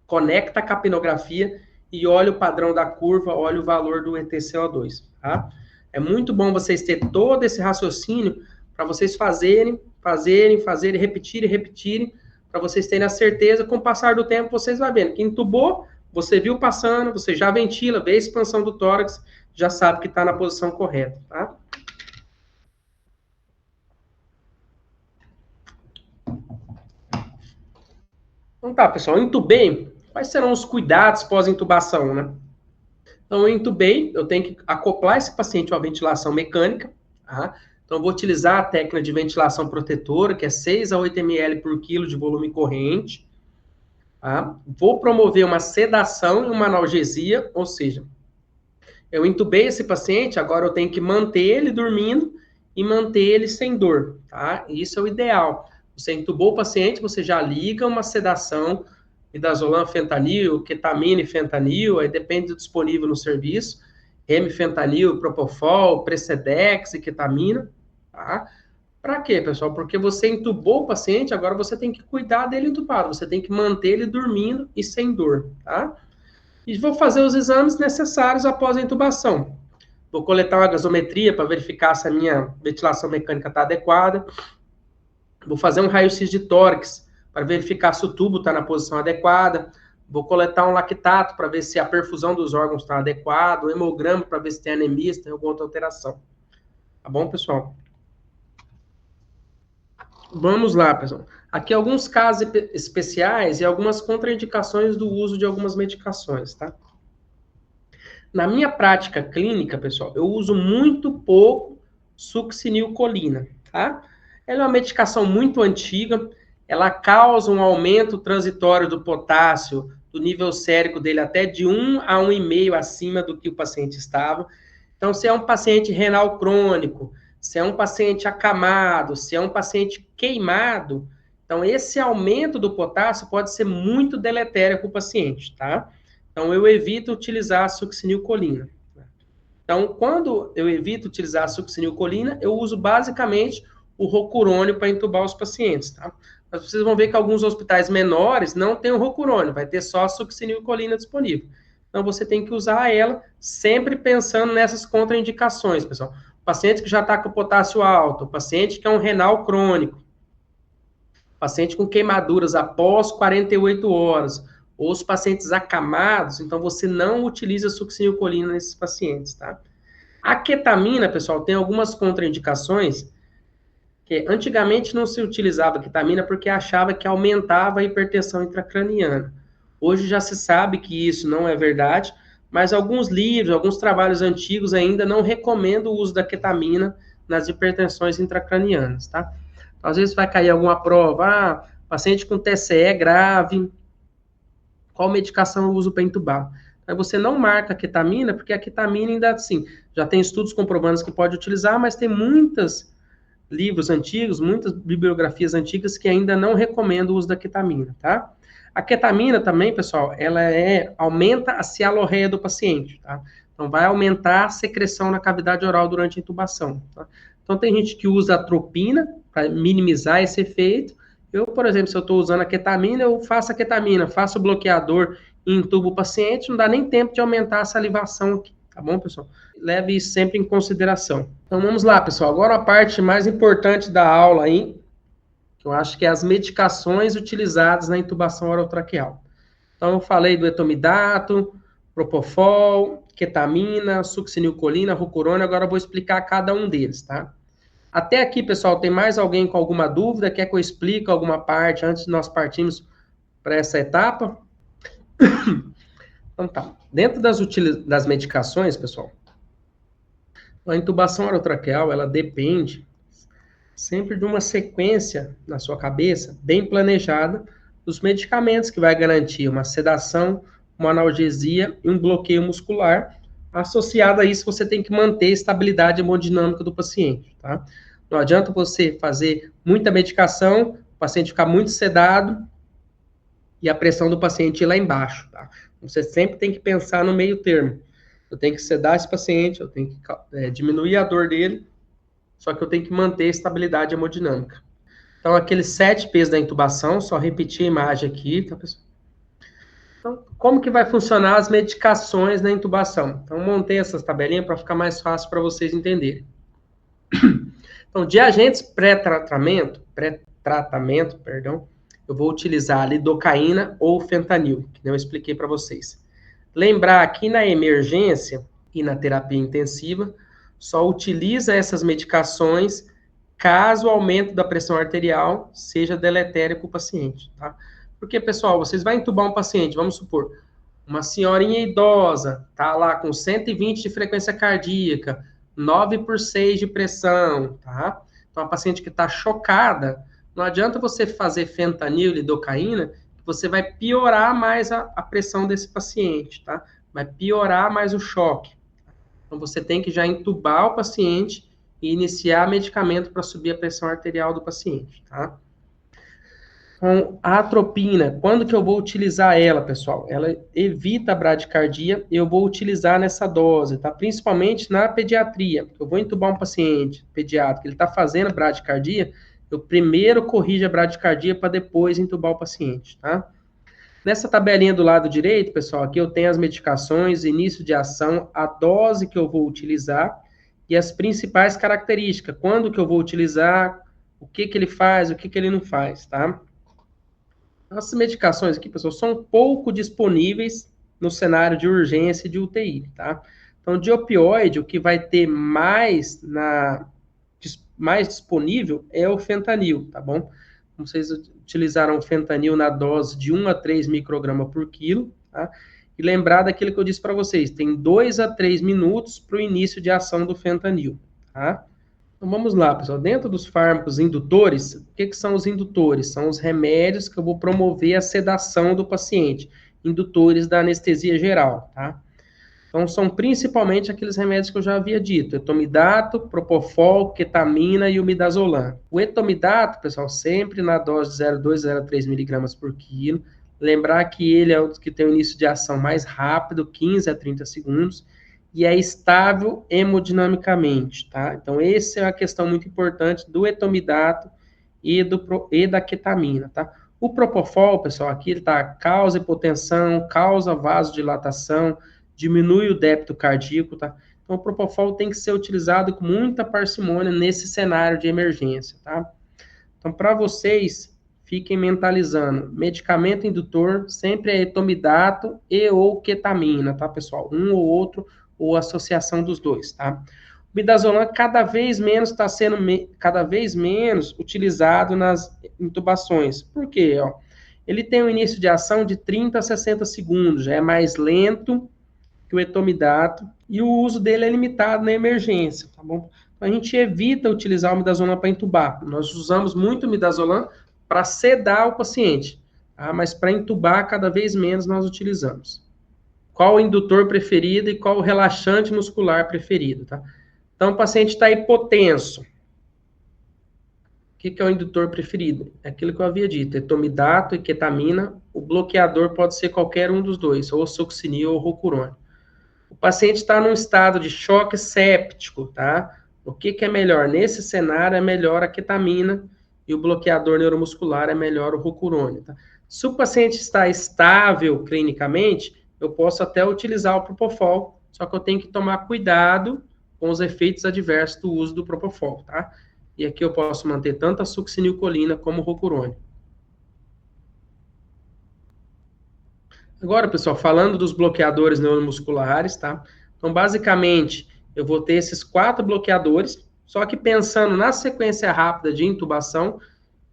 conecta a capnografia e olha o padrão da curva, olha o valor do ETCO2, tá? É muito bom vocês terem todo esse raciocínio para vocês fazerem, repetirem, para vocês terem a certeza, com o passar do tempo, vocês vão vendo que entubou, você viu passando, você já ventila, vê a expansão do tórax, já sabe que está na posição correta, tá? Então tá, pessoal, eu entubei. Quais serão os cuidados pós-intubação, né? Então, eu entubei, eu tenho que acoplar esse paciente a uma ventilação mecânica, tá? Então, eu vou utilizar a técnica de ventilação protetora, que é 6 a 8 ml por quilo de volume corrente, tá? Vou promover uma sedação e uma analgesia, ou seja, eu entubei esse paciente, agora eu tenho que manter ele dormindo e manter ele sem dor, tá? Isso é o ideal. Você entubou o paciente, você já liga uma sedação midazolam, fentanil, ketamina e fentanil, aí depende do disponível no serviço, remifentanil, propofol, precedex e ketamina, tá? Para quê, pessoal? Porque você entubou o paciente, agora você tem que cuidar dele entubado, você tem que manter ele dormindo e sem dor, tá? E vou fazer os exames necessários após a intubação. Vou coletar uma gasometria para verificar se a minha ventilação mecânica está adequada. Vou fazer um raio-x de tórax para verificar se o tubo está na posição adequada. Vou coletar um lactato para ver se a perfusão dos órgãos está adequada, o hemograma para ver se tem anemia, se tem alguma outra alteração. Tá bom, pessoal? Vamos lá, pessoal. Aqui alguns casos especiais e algumas contraindicações do uso de algumas medicações, tá? Na minha prática clínica, pessoal, eu uso muito pouco succinilcolina, tá? Ela é uma medicação muito antiga, ela causa um aumento transitório do potássio, do nível sérico dele até de 1 a 1,5 acima do que o paciente estava. Então, se é um paciente renal crônico, se é um paciente acamado, se é um paciente queimado, então esse aumento do potássio pode ser muito deletério para o paciente, tá? Então, eu evito utilizar a succinilcolina. Então, quando eu evito utilizar a succinilcolina, eu uso basicamente o rocurônio para entubar os pacientes, tá? Mas vocês vão ver que alguns hospitais menores não tem o rocurônio, vai ter só a succinilcolina disponível. Então, você tem que usar ela sempre pensando nessas contraindicações, pessoal. O paciente que já está com potássio alto, o paciente que é um renal crônico, paciente com queimaduras após 48 horas, ou os pacientes acamados, então você não utiliza succinilcolina nesses pacientes, tá? A ketamina, pessoal, tem algumas contraindicações, que antigamente não se utilizava ketamina porque achava que aumentava a hipertensão intracraniana. Hoje já se sabe que isso não é verdade, mas alguns livros, alguns trabalhos antigos ainda não recomendam o uso da ketamina nas hipertensões intracranianas, tá? Então, às vezes vai cair alguma prova, paciente com TCE grave, qual medicação eu uso para entubar? Aí você não marca a ketamina, porque a ketamina ainda, assim, já tem estudos comprovando que pode utilizar, mas tem muitos livros antigos, muitas bibliografias antigas que ainda não recomendam o uso da ketamina, tá? A ketamina também, pessoal, ela aumenta a cialorreia do paciente, tá? Então, vai aumentar a secreção na cavidade oral durante a intubação, tá? Então, tem gente que usa atropina para minimizar esse efeito. Eu, por exemplo, se eu estou usando a ketamina, eu faço a ketamina, faço o bloqueador e intubo o paciente, não dá nem tempo de aumentar a salivação aqui, tá bom, pessoal? Leve isso sempre em consideração. Então, vamos lá, pessoal. Agora a parte mais importante da aula aí, que eu acho que é as medicações utilizadas na intubação orotraqueal. Então, eu falei do etomidato, propofol, ketamina, succinilcolina, rocurônio, agora eu vou explicar cada um deles, tá? Até aqui, pessoal, tem mais alguém com alguma dúvida? Quer que eu explique alguma parte antes de nós partirmos para essa etapa? Então tá. Dentro das medicações, pessoal, a intubação orotraqueal, ela depende sempre de uma sequência na sua cabeça, bem planejada, dos medicamentos que vai garantir uma sedação, uma analgesia e um bloqueio muscular. Associado a isso, você tem que manter a estabilidade hemodinâmica do paciente, tá? Não adianta você fazer muita medicação, o paciente ficar muito sedado e a pressão do paciente ir lá embaixo, tá? Você sempre tem que pensar no meio termo. Eu tenho que sedar esse paciente, eu tenho que diminuir a dor dele, só que eu tenho que manter a estabilidade hemodinâmica. Então, aqueles 7 P's da intubação, só repetir a imagem aqui, tá, pessoal? Então, como que vai funcionar as medicações na intubação? Então, montei essas tabelinhas para ficar mais fácil para vocês entenderem. Então, de agentes pré-tratamento, eu vou utilizar a lidocaína ou fentanil, que eu expliquei para vocês. Lembrar que na emergência e na terapia intensiva, só utiliza essas medicações caso o aumento da pressão arterial seja deletério para o paciente, tá? Porque, pessoal, vocês vão entubar um paciente, vamos supor, uma senhorinha idosa, tá lá com 120 de frequência cardíaca, 9/6 de pressão, tá? Então, a paciente que está chocada, não adianta você fazer fentanil, lidocaína, que você vai piorar mais a pressão desse paciente, tá? Vai piorar mais o choque. Então, você tem que já entubar o paciente e iniciar medicamento para subir a pressão arterial do paciente, tá? Então, a atropina, quando que eu vou utilizar ela, pessoal? Ela evita a bradicardia, eu vou utilizar nessa dose, tá? Principalmente na pediatria. Eu vou entubar um paciente pediátrico, ele está fazendo bradicardia, eu primeiro corrijo a bradicardia para depois entubar o paciente, tá? Nessa tabelinha do lado direito, pessoal, aqui eu tenho as medicações, início de ação, a dose que eu vou utilizar e as principais características. Quando que eu vou utilizar, o que que ele faz, o que que ele não faz, tá? Essas medicações aqui, pessoal, são pouco disponíveis no cenário de urgência e de UTI, tá? Então, de opioide, o que vai ter mais disponível é o fentanil, tá bom? Vocês utilizaram o fentanil na dose de 1 a 3 microgramas por quilo, tá? E lembrar daquilo que eu disse para vocês, tem 2 a 3 minutos para o início de ação do fentanil, tá? Então vamos lá, pessoal. Dentro dos fármacos indutores, o que são os indutores? São os remédios que eu vou promover a sedação do paciente, indutores da anestesia geral, tá? Então são principalmente aqueles remédios que eu já havia dito, etomidato, propofol, ketamina e o midazolam. O etomidato, pessoal, sempre na dose de 0,2 a 0,3 miligramas por quilo. Lembrar que ele é o que tem o início de ação mais rápido, 15 a 30 segundos, e é estável hemodinamicamente, tá? Então, essa é uma questão muito importante do etomidato e da ketamina, tá? O propofol, pessoal, aqui ele tá, causa hipotensão, causa vasodilatação, diminui o débito cardíaco, tá? Então, o propofol tem que ser utilizado com muita parcimônia nesse cenário de emergência, tá? Então, para vocês, fiquem mentalizando, medicamento indutor sempre é etomidato e ou ketamina, tá, pessoal? Um ou outro, ou associação dos dois, tá? O midazolam cada vez menos está sendo utilizado nas intubações. Por quê? Ó, ele tem um início de ação de 30 a 60 segundos, já é mais lento que o etomidato, e o uso dele é limitado na emergência, tá bom? Então, a gente evita utilizar o midazolam para intubar. Nós usamos muito o midazolam para sedar o paciente, tá? Mas para intubar, cada vez menos nós utilizamos. Qual o indutor preferido e qual o relaxante muscular preferido, tá? Então, o paciente está hipotenso. O que é o indutor preferido? É aquilo que eu havia dito, etomidato e ketamina. O bloqueador pode ser qualquer um dos dois, ou succinil ou rocurônio. O paciente está num estado de choque séptico, tá? O que é melhor? Nesse cenário, é melhor a ketamina e o bloqueador neuromuscular é melhor o rocurônio, tá? Se o paciente está estável clinicamente, eu posso até utilizar o propofol, só que eu tenho que tomar cuidado com os efeitos adversos do uso do propofol, tá? E aqui eu posso manter tanto a succinilcolina como o rocurônio. Agora, pessoal, falando dos bloqueadores neuromusculares, tá? Então, basicamente, eu vou ter esses 4 bloqueadores, só que pensando na sequência rápida de intubação,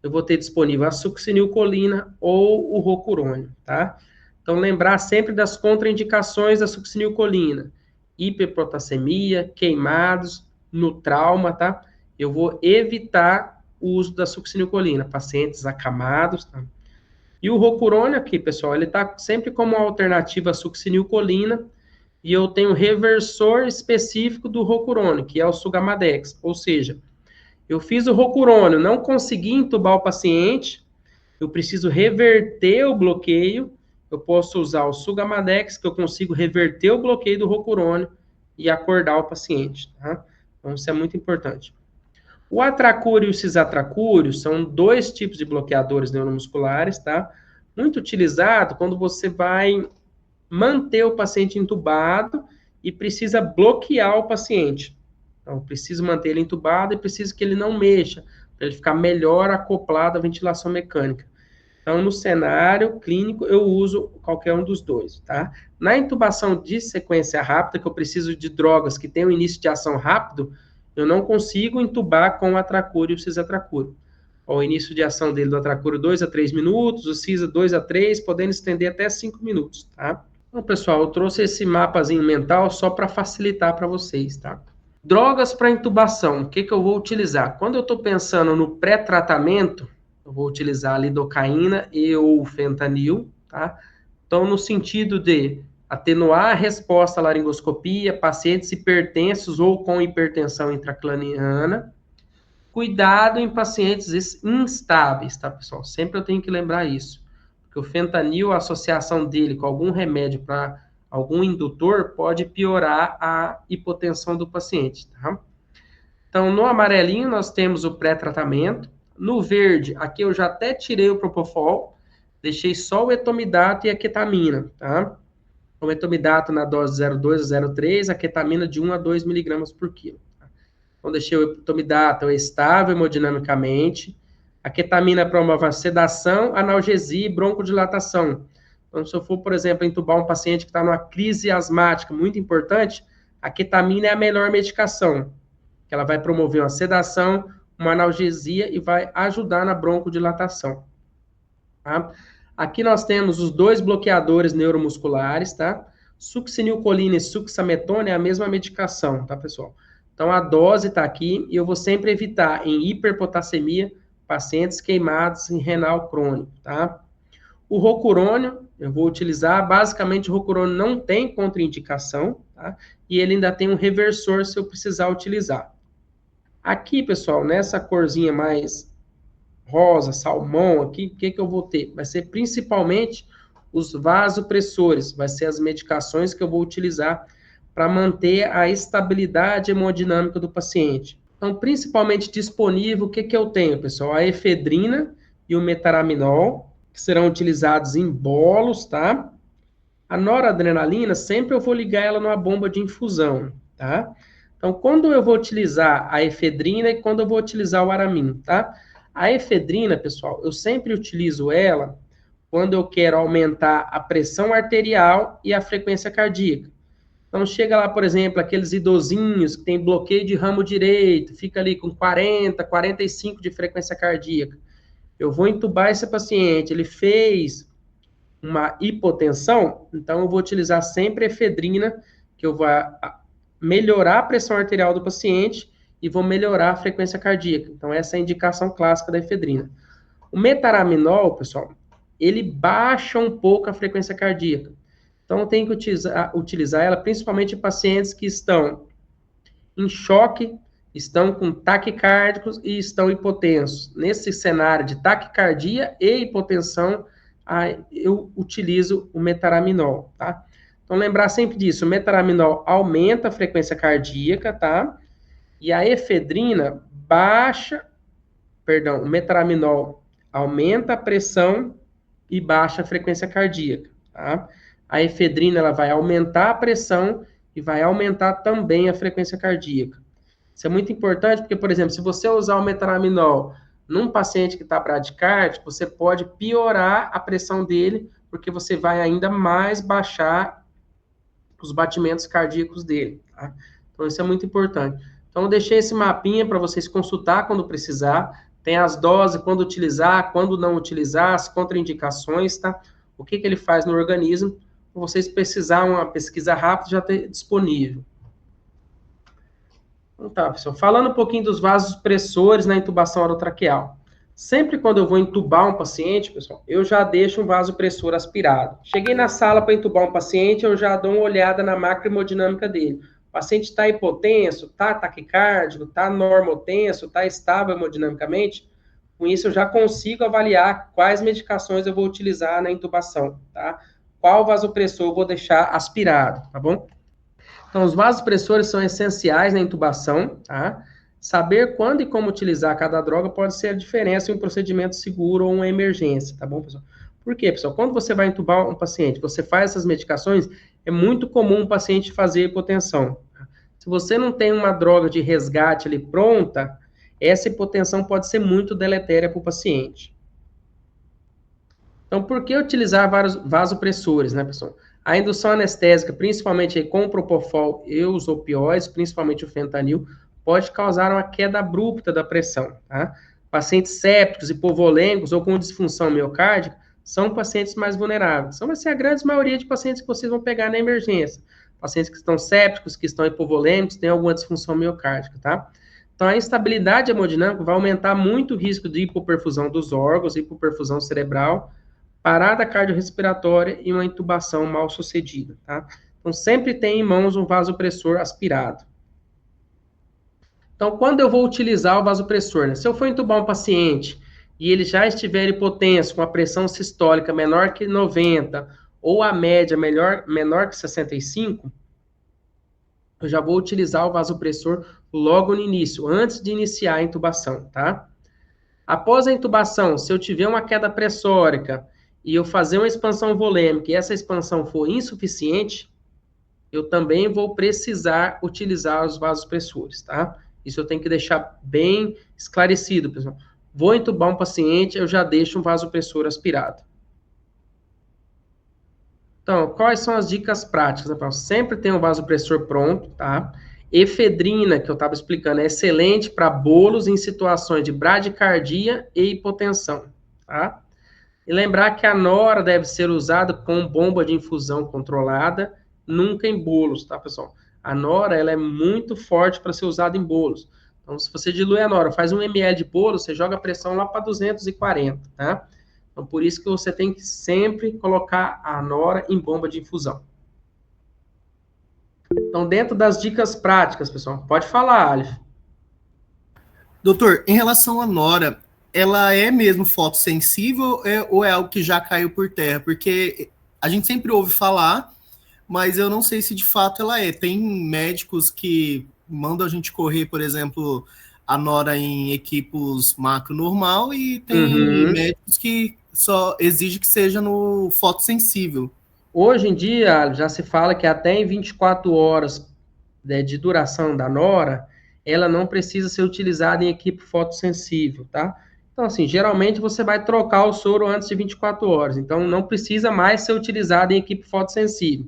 eu vou ter disponível a succinilcolina ou o rocurônio, tá? Então, lembrar sempre das contraindicações da succinilcolina. Hiperpotassemia, queimados, no trauma, tá? Eu vou evitar o uso da succinilcolina, pacientes acamados, tá? E o rocurônio aqui, pessoal, ele tá sempre como alternativa à succinilcolina, e eu tenho reversor específico do rocurônio, que é o Sugamadex, ou seja, eu fiz o rocurônio, não consegui entubar o paciente, eu preciso reverter o bloqueio, eu posso usar o Sugamadex, que eu consigo reverter o bloqueio do rocurônio e acordar o paciente, tá? Então, isso é muito importante. O atracúrio e o cisatracúrio são 2 tipos de bloqueadores neuromusculares, tá? Muito utilizado quando você vai manter o paciente entubado e precisa bloquear o paciente. Então, preciso manter ele entubado e preciso que ele não mexa, para ele ficar melhor acoplado à ventilação mecânica. Então, no cenário clínico, eu uso qualquer um dos dois, tá? Na intubação de sequência rápida, que eu preciso de drogas que tenham início de ação rápido, eu não consigo entubar com o atracúrio e o cisatracúrio. O início de ação dele do atracúrio 2 a 3 minutos, o cisa 2 a 3, podendo estender até 5 minutos, tá? Então, pessoal, eu trouxe esse mapazinho mental só para facilitar para vocês, tá? Drogas para intubação, o que eu vou utilizar? Quando eu estou pensando no pré-tratamento, eu vou utilizar a lidocaína e o fentanil, tá? Então, no sentido de atenuar a resposta à laringoscopia, pacientes hipertensos ou com hipertensão intracraniana. Cuidado em pacientes instáveis, tá, pessoal? Sempre eu tenho que lembrar isso. Porque o fentanil, a associação dele com algum remédio para algum indutor, pode piorar a hipotensão do paciente, tá? Então, no amarelinho, nós temos o pré-tratamento. No verde, aqui eu já até tirei o propofol, deixei só o etomidato e a ketamina, tá? O etomidato na dose 0,2 a 0,3, a ketamina de 1 a 2 miligramas por quilo. Então, deixei o etomidato estável hemodinamicamente. A ketamina promove a sedação, analgesia e broncodilatação. Então, se eu for, por exemplo, entubar um paciente que está numa crise asmática muito importante, a ketamina é a melhor medicação, que ela vai promover uma sedação, uma analgesia e vai ajudar na broncodilatação. Tá? Aqui nós temos os 2 bloqueadores neuromusculares, tá? Succinilcolina e succinilmetona é a mesma medicação, tá, pessoal? Então, a dose está aqui e eu vou sempre evitar em hiperpotassemia pacientes queimados em renal crônico, tá? O rocurônio, eu vou utilizar, basicamente o rocurônio não tem contraindicação, tá? E ele ainda tem um reversor se eu precisar utilizar. Aqui, pessoal, nessa corzinha mais rosa, salmão aqui, o que eu vou ter? Vai ser principalmente os vasopressores, vai ser as medicações que eu vou utilizar para manter a estabilidade hemodinâmica do paciente. Então, principalmente disponível, o que eu tenho, pessoal? A efedrina e o metaraminol, que serão utilizados em bolos, tá? A noradrenalina, sempre eu vou ligar ela numa bomba de infusão, tá? Então, quando eu vou utilizar a efedrina e quando eu vou utilizar o aramin, tá? A efedrina, pessoal, eu sempre utilizo ela quando eu quero aumentar a pressão arterial e a frequência cardíaca. Então, chega lá, por exemplo, aqueles idosinhos que tem bloqueio de ramo direito, fica ali com 40, 45 de frequência cardíaca. Eu vou entubar esse paciente, ele fez uma hipotensão, então eu vou utilizar sempre efedrina, que eu vou melhorar a pressão arterial do paciente e vou melhorar a frequência cardíaca. Então, essa é a indicação clássica da efedrina. O metaraminol, pessoal, ele baixa um pouco a frequência cardíaca. Então, eu tenho que utilizar ela principalmente em pacientes que estão em choque, estão com taquicárdicos e estão hipotensos. Nesse cenário de taquicardia e hipotensão, eu utilizo o metaraminol, tá? Então, lembrar sempre disso, o metaraminol aumenta a frequência cardíaca, tá? E a efedrina o metaraminol aumenta a pressão e baixa a frequência cardíaca, tá? A efedrina, ela vai aumentar a pressão e vai aumentar também a frequência cardíaca. Isso é muito importante porque, por exemplo, se você usar o metaraminol num paciente que está bradicárdico, você pode piorar a pressão dele, porque você vai ainda mais baixar os batimentos cardíacos dele, tá? Então, isso é muito importante. Então, eu deixei esse mapinha para vocês consultar quando precisar. Tem as doses, quando utilizar, quando não utilizar, as contraindicações, tá? O que ele faz no organismo, para vocês precisarem uma pesquisa rápida já ter disponível. Então tá, pessoal. Falando um pouquinho dos vasopressores na intubação orotraqueal. Sempre quando eu vou intubar um paciente, pessoal, eu já deixo um vasopressor aspirado. Cheguei na sala para intubar um paciente, eu já dou uma olhada na macrohemodinâmica dele. O paciente está hipotenso, está taquicárdico, está normotenso, está estável hemodinamicamente. Com isso, eu já consigo avaliar quais medicações eu vou utilizar na intubação, tá? Qual vasopressor eu vou deixar aspirado, tá bom? Então, os vasopressores são essenciais na intubação, tá? Saber quando e como utilizar cada droga pode ser a diferença em um procedimento seguro ou uma emergência, tá bom, pessoal? Por quê, pessoal? Quando você vai intubar um paciente, você faz essas medicações, é muito comum um paciente fazer hipotensão. Tá? Se você não tem uma droga de resgate ali pronta, essa hipotensão pode ser muito deletéria para o paciente. Então, por que utilizar vários vasopressores, né, pessoal? A indução anestésica, principalmente com o propofol e os opioides, principalmente o fentanil, pode causar uma queda abrupta da pressão, tá? Pacientes sépticos, hipovolêmicos ou com disfunção miocárdica são pacientes mais vulneráveis. Então, vai ser a grande maioria de pacientes que vocês vão pegar na emergência. Pacientes que estão sépticos, que estão hipovolêmicos, têm alguma disfunção miocárdica, tá? Então, a instabilidade hemodinâmica vai aumentar muito o risco de hipoperfusão dos órgãos, hipoperfusão cerebral, parada cardiorrespiratória e uma intubação mal sucedida, tá? Então, sempre tem em mãos um vasopressor aspirado. Então, quando eu vou utilizar o vasopressor, né? Se eu for entubar um paciente e ele já estiver hipotenso, com a pressão sistólica menor que 90, ou a média menor que 65, eu já vou utilizar o vasopressor logo no início, antes de iniciar a intubação, tá? Após a intubação, se eu tiver uma queda pressórica e eu fazer uma expansão volêmica e essa expansão for insuficiente, eu também vou precisar utilizar os vasopressores, tá? Isso eu tenho que deixar bem esclarecido, pessoal. Vou entubar um paciente, eu já deixo um vasopressor aspirado. Então, quais são as dicas práticas, né, pessoal? Sempre tem um vasopressor pronto, tá? Efedrina, que eu estava explicando, é excelente para bolos em situações de bradicardia e hipotensão, tá? E lembrar que a nora deve ser usada com bomba de infusão controlada, nunca em bolos, tá, pessoal? A nora, ela é muito forte para ser usada em bolos. Então, se você dilui a nora, faz 1 ml de bolo, você joga a pressão lá para 240, tá? Então, por isso que você tem que sempre colocar a nora em bomba de infusão. Então, dentro das dicas práticas, pessoal, pode falar, Aleph. Doutor, em relação à nora, ela é mesmo fotossensível ou é algo que já caiu por terra? Porque a gente sempre ouve falar, mas eu não sei se de fato ela é. Tem médicos que mandam a gente correr, por exemplo, a nora em equipos macro normal e tem médicos que só exigem que seja no fotossensível. Hoje em dia, já se fala que até em 24 horas de duração da nora, ela não precisa ser utilizada em equipe fotossensível, tá? Então, assim, geralmente você vai trocar o soro antes de 24 horas, então não precisa mais ser utilizada em equipe fotossensível.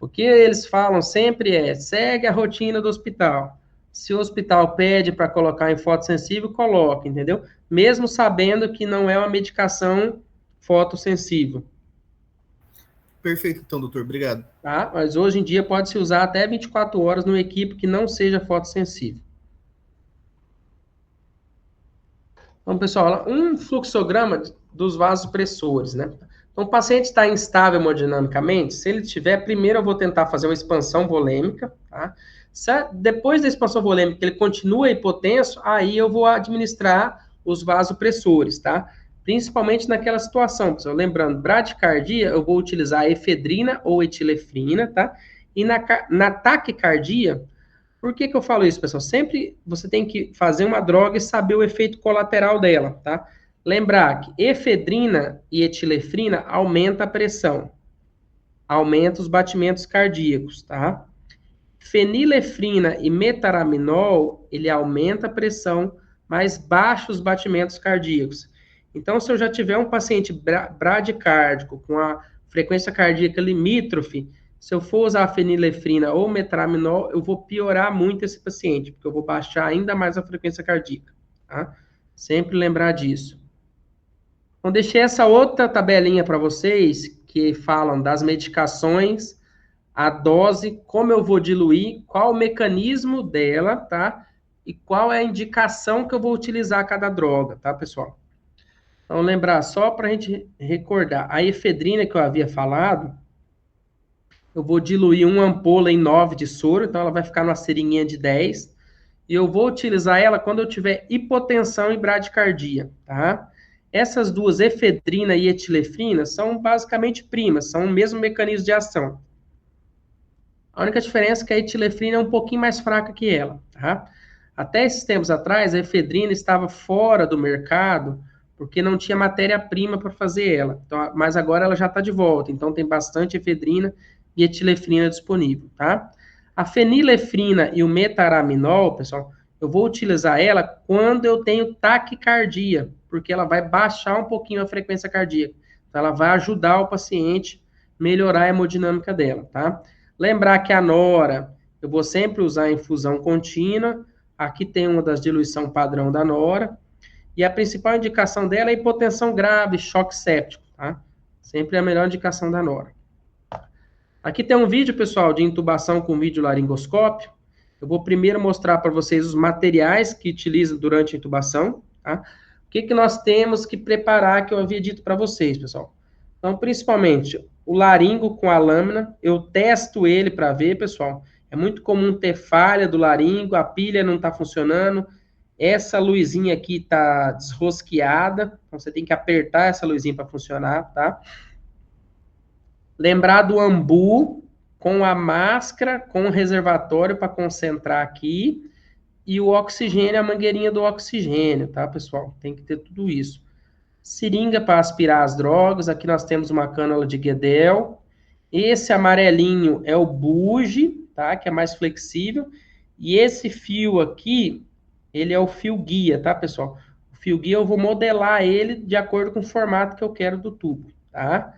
O que eles falam sempre é, segue a rotina do hospital. Se o hospital pede para colocar em fotossensível, coloca, entendeu? Mesmo sabendo que não é uma medicação fotossensível. Perfeito, então, doutor. Obrigado. Tá? Mas hoje em dia pode-se usar até 24 horas numa equipe que não seja fotossensível. Então, pessoal, um fluxograma dos vasopressores, né? Então, o paciente está instável hemodinamicamente, se ele tiver, primeiro eu vou tentar fazer uma expansão volêmica, tá? Depois da expansão volêmica, ele continua hipotenso, aí eu vou administrar os vasopressores, tá? Principalmente naquela situação, pessoal. Lembrando, bradicardia, eu vou utilizar efedrina ou etilefrina, tá? E na taquicardia, por que eu falo isso, pessoal? Sempre você tem que fazer uma droga e saber o efeito colateral dela, tá? Lembrar que efedrina e etilefrina aumenta a pressão, aumenta os batimentos cardíacos, tá? Fenilefrina e metaraminol, ele aumenta a pressão, mas baixa os batimentos cardíacos. Então, se eu já tiver um paciente bradicárdico com a frequência cardíaca limítrofe, se eu for usar fenilefrina ou metaraminol, eu vou piorar muito esse paciente, porque eu vou baixar ainda mais a frequência cardíaca, tá? Sempre lembrar disso. Então, deixei essa outra tabelinha para vocês, que falam das medicações, a dose, como eu vou diluir, qual o mecanismo dela, tá? E qual é a indicação que eu vou utilizar cada droga, tá, pessoal? Então, lembrar, só para a gente recordar, a efedrina que eu havia falado, eu vou diluir uma ampola em 9 de soro, então ela vai ficar numa seringuinha de 10, e eu vou utilizar ela quando eu tiver hipotensão e bradicardia, tá? Essas duas, efedrina e etilefrina, são basicamente primas, são o mesmo mecanismo de ação. A única diferença é que a etilefrina é um pouquinho mais fraca que ela, tá? Até esses tempos atrás, a efedrina estava fora do mercado, porque não tinha matéria-prima para fazer ela. Então, mas agora ela já está de volta, então tem bastante efedrina e etilefrina disponível, tá? A fenilefrina e o metaraminol, pessoal, eu vou utilizar ela quando eu tenho taquicardia, porque ela vai baixar um pouquinho a frequência cardíaca. Então, ela vai ajudar o paciente a melhorar a hemodinâmica dela, tá? Lembrar que a nora, eu vou sempre usar infusão contínua. Aqui tem uma das diluição padrão da nora. E a principal indicação dela é hipotensão grave, choque séptico, tá? Sempre a melhor indicação da nora. Aqui tem um vídeo, pessoal, de intubação com vídeo laringoscópio. Eu vou primeiro mostrar para vocês os materiais que utiliza durante a intubação, tá? O que nós temos que preparar, que eu havia dito para vocês, pessoal. Então, principalmente, o laringo com a lâmina, eu testo ele para ver, pessoal. É muito comum ter falha do laringo, a pilha não está funcionando, essa luzinha aqui está desrosqueada, então você tem que apertar essa luzinha para funcionar, tá? Lembrar do ambu com a máscara, com o reservatório para concentrar aqui, e o oxigênio, a mangueirinha do oxigênio, tá, pessoal? Tem que ter tudo isso. Seringa para aspirar as drogas, aqui nós temos uma cânula de Guedel. Esse amarelinho é o buge, tá? Que é mais flexível. E esse fio aqui, ele é o fio guia, tá, pessoal? O fio guia eu vou modelar ele de acordo com o formato que eu quero do tubo, tá?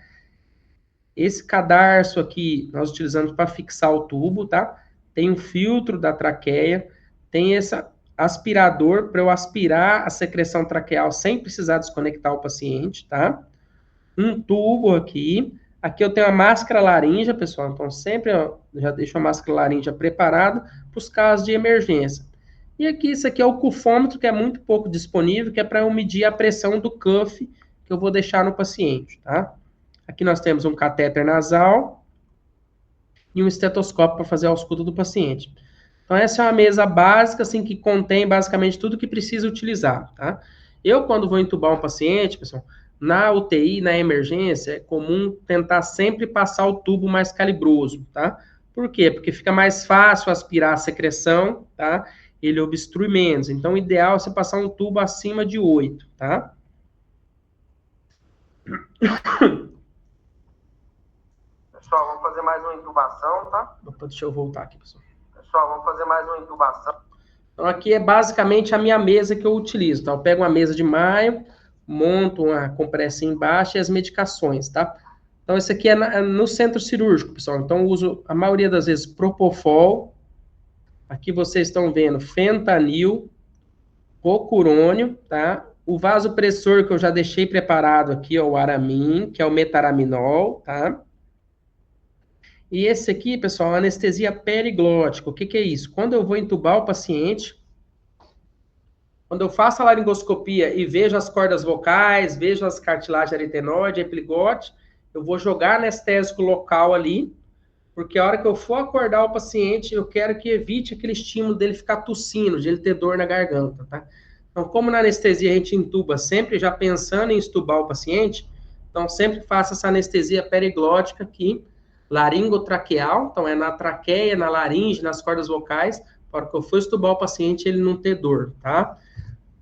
Esse cadarço aqui, nós utilizamos para fixar o tubo, tá? Tem um filtro da traqueia, tem esse aspirador para eu aspirar a secreção traqueal sem precisar desconectar o paciente, tá? Um tubo aqui. Aqui eu tenho a máscara laríngea, pessoal. Então, sempre eu já deixo a máscara laríngea preparada para os casos de emergência. E aqui, isso aqui é o cufômetro, que é muito pouco disponível, que é para eu medir a pressão do cuff que eu vou deixar no paciente, tá? Aqui nós temos um catéter nasal e um estetoscópio para fazer a ausculta do paciente. Então, essa é uma mesa básica, assim, que contém basicamente tudo que precisa utilizar, tá? Eu, quando vou entubar um paciente, pessoal, na UTI, na emergência, é comum tentar sempre passar o tubo mais calibroso, tá? Por quê? Porque fica mais fácil aspirar a secreção, tá? Ele obstrui menos. Então, o ideal é você passar um tubo acima de 8, tá? Pessoal, vamos fazer mais uma intubação, tá? Opa, deixa eu voltar aqui, pessoal. Pessoal, vamos fazer mais uma intubação. Então, aqui é basicamente a minha mesa que eu utilizo, tá? Eu pego uma mesa de maio, monto uma compressa embaixo e as medicações, tá? Então, esse aqui é no centro cirúrgico, pessoal. Então, eu uso, a maioria das vezes, Propofol. Aqui vocês estão vendo fentanil, rocurônio, tá? O vasopressor que eu já deixei preparado aqui é o Aramin, que é o metaraminol, tá? E esse aqui, pessoal, anestesia periglótica. O que que é isso? Quando eu vou entubar o paciente, quando eu faço a laringoscopia e vejo as cordas vocais, vejo as cartilagens aritenoide, epiglotite, eu vou jogar anestésico local ali, porque a hora que eu for acordar o paciente, eu quero que evite aquele estímulo dele ficar tossindo, de ele ter dor na garganta, tá? Então, como na anestesia a gente intuba sempre já pensando em estubar o paciente, então sempre faça essa anestesia periglótica aqui, laringotraqueal, então é na traqueia, na laringe, nas cordas vocais, para que eu for estubar o paciente ele não ter dor, tá?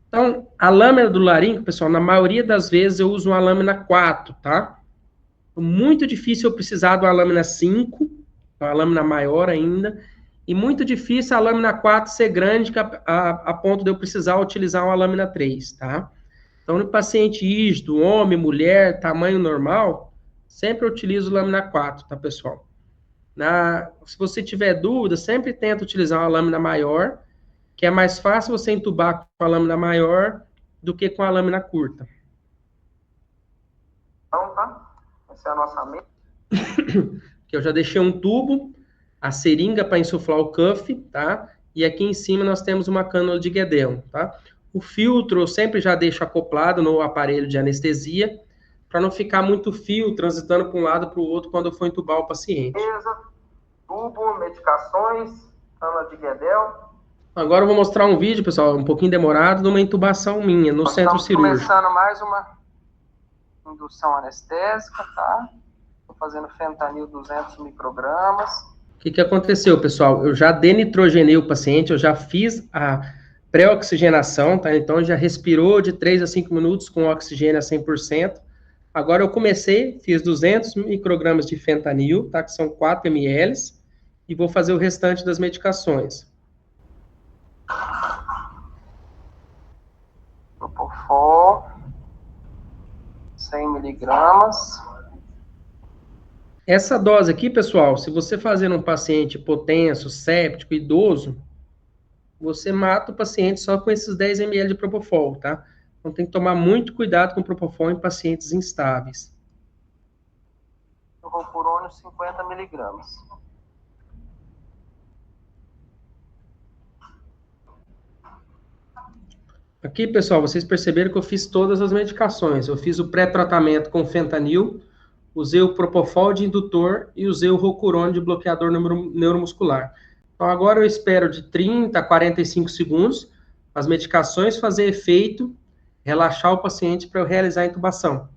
Então, a lâmina do laringo, pessoal, na maioria das vezes eu uso uma lâmina 4, tá? Muito difícil eu precisar de uma lâmina 5, uma lâmina maior ainda, e muito difícil a lâmina 4 ser grande a ponto de eu precisar utilizar uma lâmina 3, tá? Então, no paciente ígido, homem, mulher, tamanho normal, sempre eu utilizo lâmina 4, tá, pessoal? Se você tiver dúvida, sempre tenta utilizar uma lâmina maior, que é mais fácil você entubar com a lâmina maior do que com a lâmina curta. Então, tá? Essa é a nossa mesa. Que eu já deixei um tubo, a seringa para insuflar o cuff, tá? E aqui em cima nós temos uma cânula de Guedel, tá? O filtro eu sempre já deixo acoplado no aparelho de anestesia, para não ficar muito fio transitando para um lado para o outro quando eu for entubar o paciente. Tubo, medicações, cânula de Guedel. Agora eu vou mostrar um vídeo, pessoal, um pouquinho demorado, de uma intubação minha no centro cirúrgico. Começando mais uma indução anestésica, tá? Estou fazendo fentanil 200 microgramas. O que aconteceu, pessoal? Eu já denitrogenei o paciente, eu já fiz a pré-oxigenação, tá? Então já respirou de 3 a 5 minutos com oxigênio a 100%. Agora eu fiz 200 microgramas de fentanil, tá? Que são 4 ml, e vou fazer o restante das medicações. Propofol, 100 miligramas. Essa dose aqui, pessoal, se você fazer num paciente hipotenso, séptico, idoso, você mata o paciente só com esses 10 ml de Propofol, tá? Então tem que tomar muito cuidado com o Propofol em pacientes instáveis. O rocurônio, 50 miligramas. Aqui, pessoal, vocês perceberam que eu fiz todas as medicações. Eu fiz o pré-tratamento com fentanil, usei o Propofol de indutor e usei o rocurônio de bloqueador neuromuscular. Então, agora eu espero de 30 a 45 segundos as medicações fazer efeito, relaxar o paciente para eu realizar a intubação.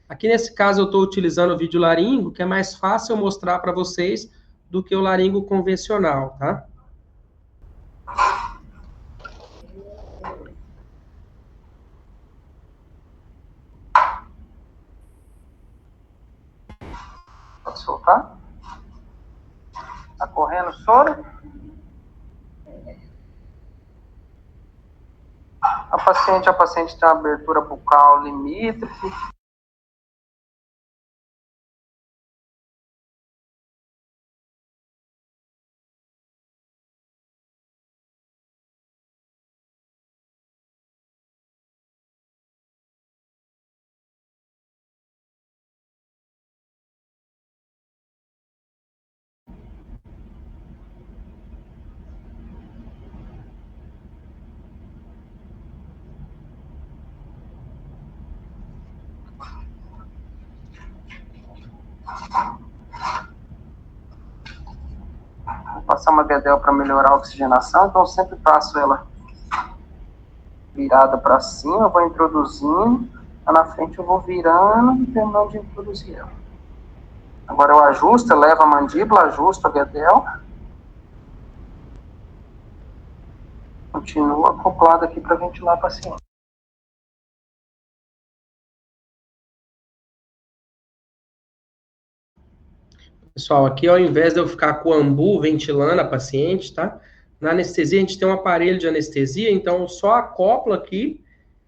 Aqui nesse caso eu estou utilizando o vídeo laringo, que é mais fácil eu mostrar para vocês do que o laringo convencional, tá? Pode soltar. Tá correndo soro. A paciente tem uma abertura bucal limítrofe. Vou passar uma Guedel para melhorar a oxigenação, então eu sempre passo ela virada para cima, vou introduzindo, lá na frente eu vou virando e terminando de introduzir ela. Agora eu ajusto, eu levo a mandíbula, ajusto a Guedel. Continua acoplado aqui para ventilar o paciente. Pessoal, aqui ao invés de eu ficar com o ambu ventilando a paciente, tá? Na anestesia a gente tem um aparelho de anestesia, então eu só acoplo aqui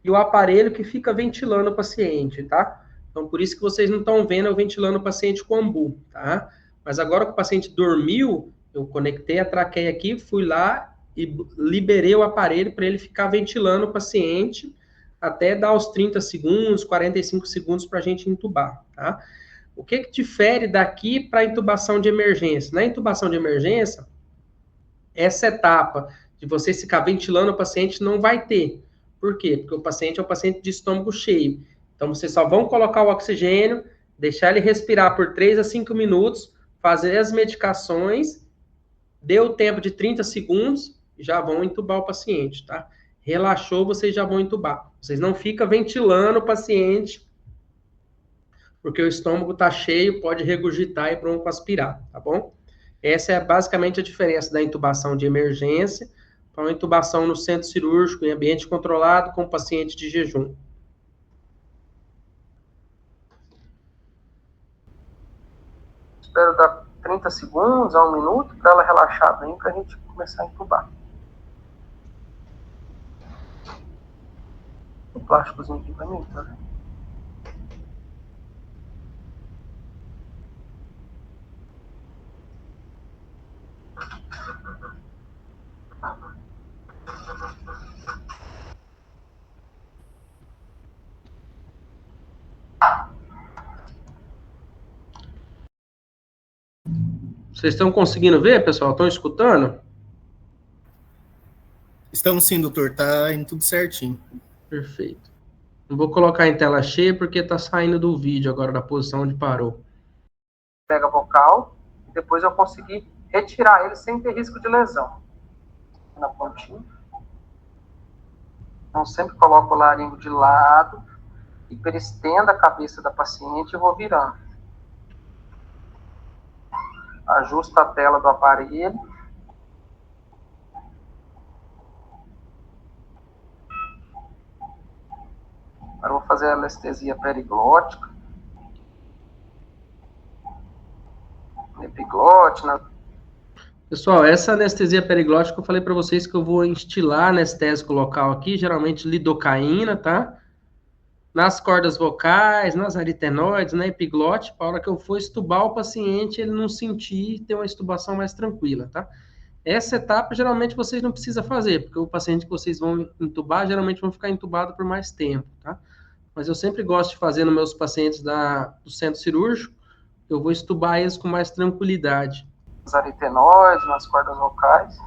e o aparelho que fica ventilando o paciente, tá? Então por isso que vocês não estão vendo eu ventilando o paciente com ambu, tá? Mas agora que o paciente dormiu, eu conectei a traqueia aqui, fui lá e liberei o aparelho para ele ficar ventilando o paciente até dar os 30 segundos, 45 segundos para a gente intubar, tá? O que difere daqui para a intubação de emergência? Na intubação de emergência, essa etapa de você ficar ventilando o paciente não vai ter. Por quê? Porque o paciente é um paciente de estômago cheio. Então, vocês só vão colocar o oxigênio, deixar ele respirar por 3 a 5 minutos, fazer as medicações, deu tempo de 30 segundos, já vão intubar o paciente, tá? Relaxou, vocês já vão intubar. Vocês não ficam ventilando o paciente porque o estômago está cheio, pode regurgitar e broncoaspirar, tá bom? Essa é basicamente a diferença da intubação de emergência para uma intubação no centro cirúrgico, em ambiente controlado, com paciente de jejum. Espero dar 30 segundos a 1 minuto para ela relaxar bem, para a gente começar a intubar. O plásticozinho aqui para mim, tá vendo? Vocês estão conseguindo ver, pessoal? Estão escutando? Estamos sim, doutor. Tá indo tudo certinho. Perfeito. Não vou colocar em tela cheia porque está saindo do vídeo agora da posição onde parou. Pega vocal e depois eu consegui retirar ele sem ter risco de lesão. Na pontinha. Então sempre coloco o laringo de lado, hiperestendo a cabeça da paciente e vou virando. Ajusto a tela do aparelho. Agora eu vou fazer a anestesia periglótica. Epiglote, Pessoal, essa anestesia periglótica eu falei para vocês que eu vou instilar anestésico local aqui, geralmente lidocaína, tá? Nas cordas vocais, nas aritenoides, na epiglote, para a hora que eu for estubar o paciente, ele não sentir, ter uma estubação mais tranquila, tá? Essa etapa, geralmente, vocês não precisam fazer, porque o paciente que vocês vão intubar, geralmente vão ficar entubado por mais tempo, tá? Mas eu sempre gosto de fazer nos meus pacientes do centro cirúrgico, eu vou estubar eles com mais tranquilidade. As aritenoides, nas cordas vocais.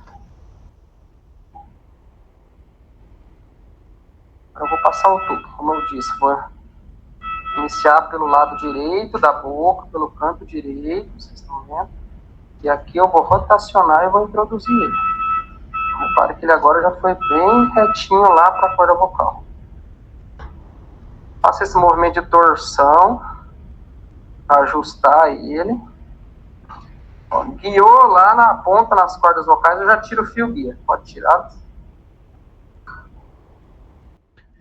Eu vou passar o tubo, como eu disse, vou iniciar pelo lado direito da boca, pelo canto direito, vocês estão vendo? E aqui eu vou rotacionar e vou introduzir ele. Repare que ele agora já foi bem retinho lá para a corda vocal. Faça esse movimento de torção, ajustar ele. Ó, guiou lá na ponta, nas cordas vocais, eu já tiro o fio guia. Pode tirar.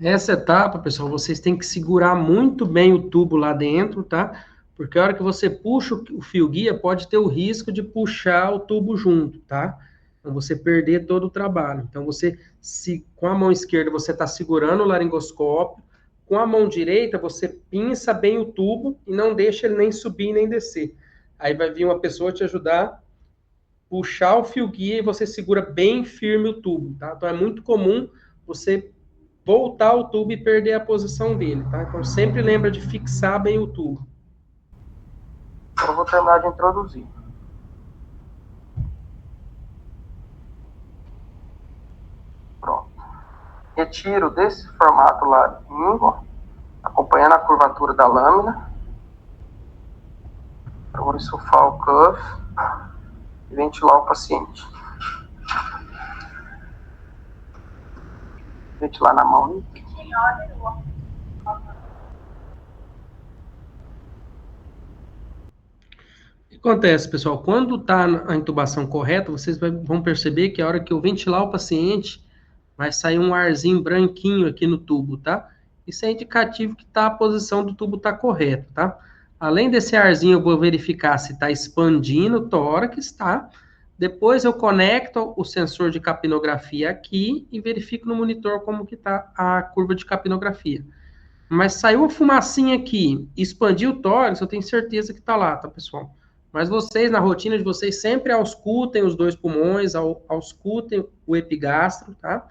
Essa etapa, pessoal, vocês têm que segurar muito bem o tubo lá dentro, tá? Porque a hora que você puxa o fio guia, pode ter o risco de puxar o tubo junto, tá? Então, você perder todo o trabalho. Então, você, com a mão esquerda, você está segurando o laringoscópio, com a mão direita, você pinça bem o tubo e não deixa ele nem subir nem descer. Aí vai vir uma pessoa te ajudar, puxar o fio guia e você segura bem firme o tubo, tá? Então, é muito comum você voltar o tubo e perder a posição dele, tá? Então, sempre lembra de fixar bem o tubo. Agora eu vou terminar de introduzir. Pronto. Retiro desse formato laringo, acompanhando a curvatura da lâmina. Agora insuflar o cuff e ventilar o paciente. Ventilar na mão. O que acontece, pessoal? Quando está a intubação correta, vocês vão perceber que a hora que eu ventilar o paciente, vai sair um arzinho branquinho aqui no tubo, tá? Isso é indicativo que a posição do tubo está correta, tá? Além desse arzinho, eu vou verificar se está expandindo o tórax, tá? Depois eu conecto o sensor de capnografia aqui e verifico no monitor como que está a curva de capnografia. Mas saiu a fumacinha aqui, expandiu o tórax, eu tenho certeza que está lá, tá, pessoal? Mas vocês, na rotina de vocês, sempre auscultem os dois pulmões, auscultem o epigastro, tá?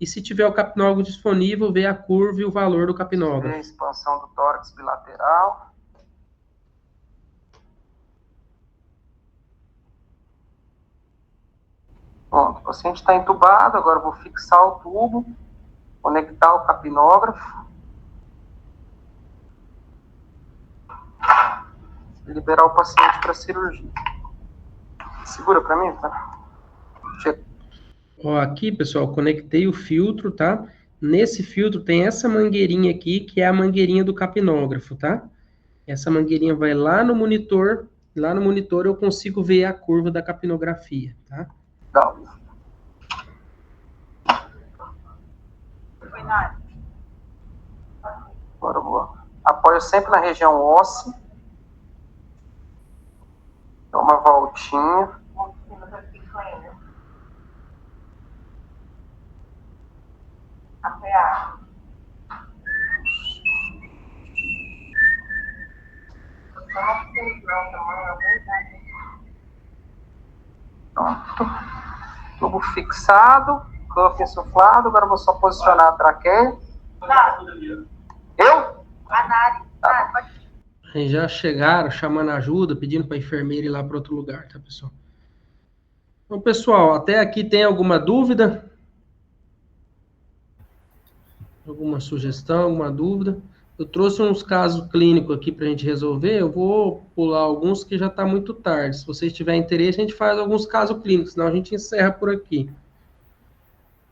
E se tiver o capnógrafo disponível, vê a curva e o valor do capnógrafo. Vê a expansão do tórax bilateral. Pronto, o paciente está entubado, agora eu vou fixar o tubo, conectar o capnógrafo. E liberar o paciente para cirurgia. Segura para mim, tá? Ó, aqui, pessoal, conectei o filtro, tá? Nesse filtro tem essa mangueirinha aqui, que é a mangueirinha do capnógrafo, tá? Essa mangueirinha vai lá no monitor. Lá no monitor eu consigo ver a curva da capnografia, tá? Agora eu vou. Apoio sempre na região óssea. Dá uma voltinha. Apoiar. Pronto. Tubo fixado, cuff insuflado. Agora eu vou só posicionar a traqueia. Eu? Tá. Já chegaram chamando ajuda, pedindo para a enfermeira ir lá para outro lugar, tá, pessoal? Então, pessoal, até aqui tem alguma dúvida? Alguma sugestão, alguma dúvida? Eu trouxe uns casos clínicos aqui para a gente resolver, eu vou pular alguns que já está muito tarde. Se vocês tiverem interesse, a gente faz alguns casos clínicos, senão a gente encerra por aqui.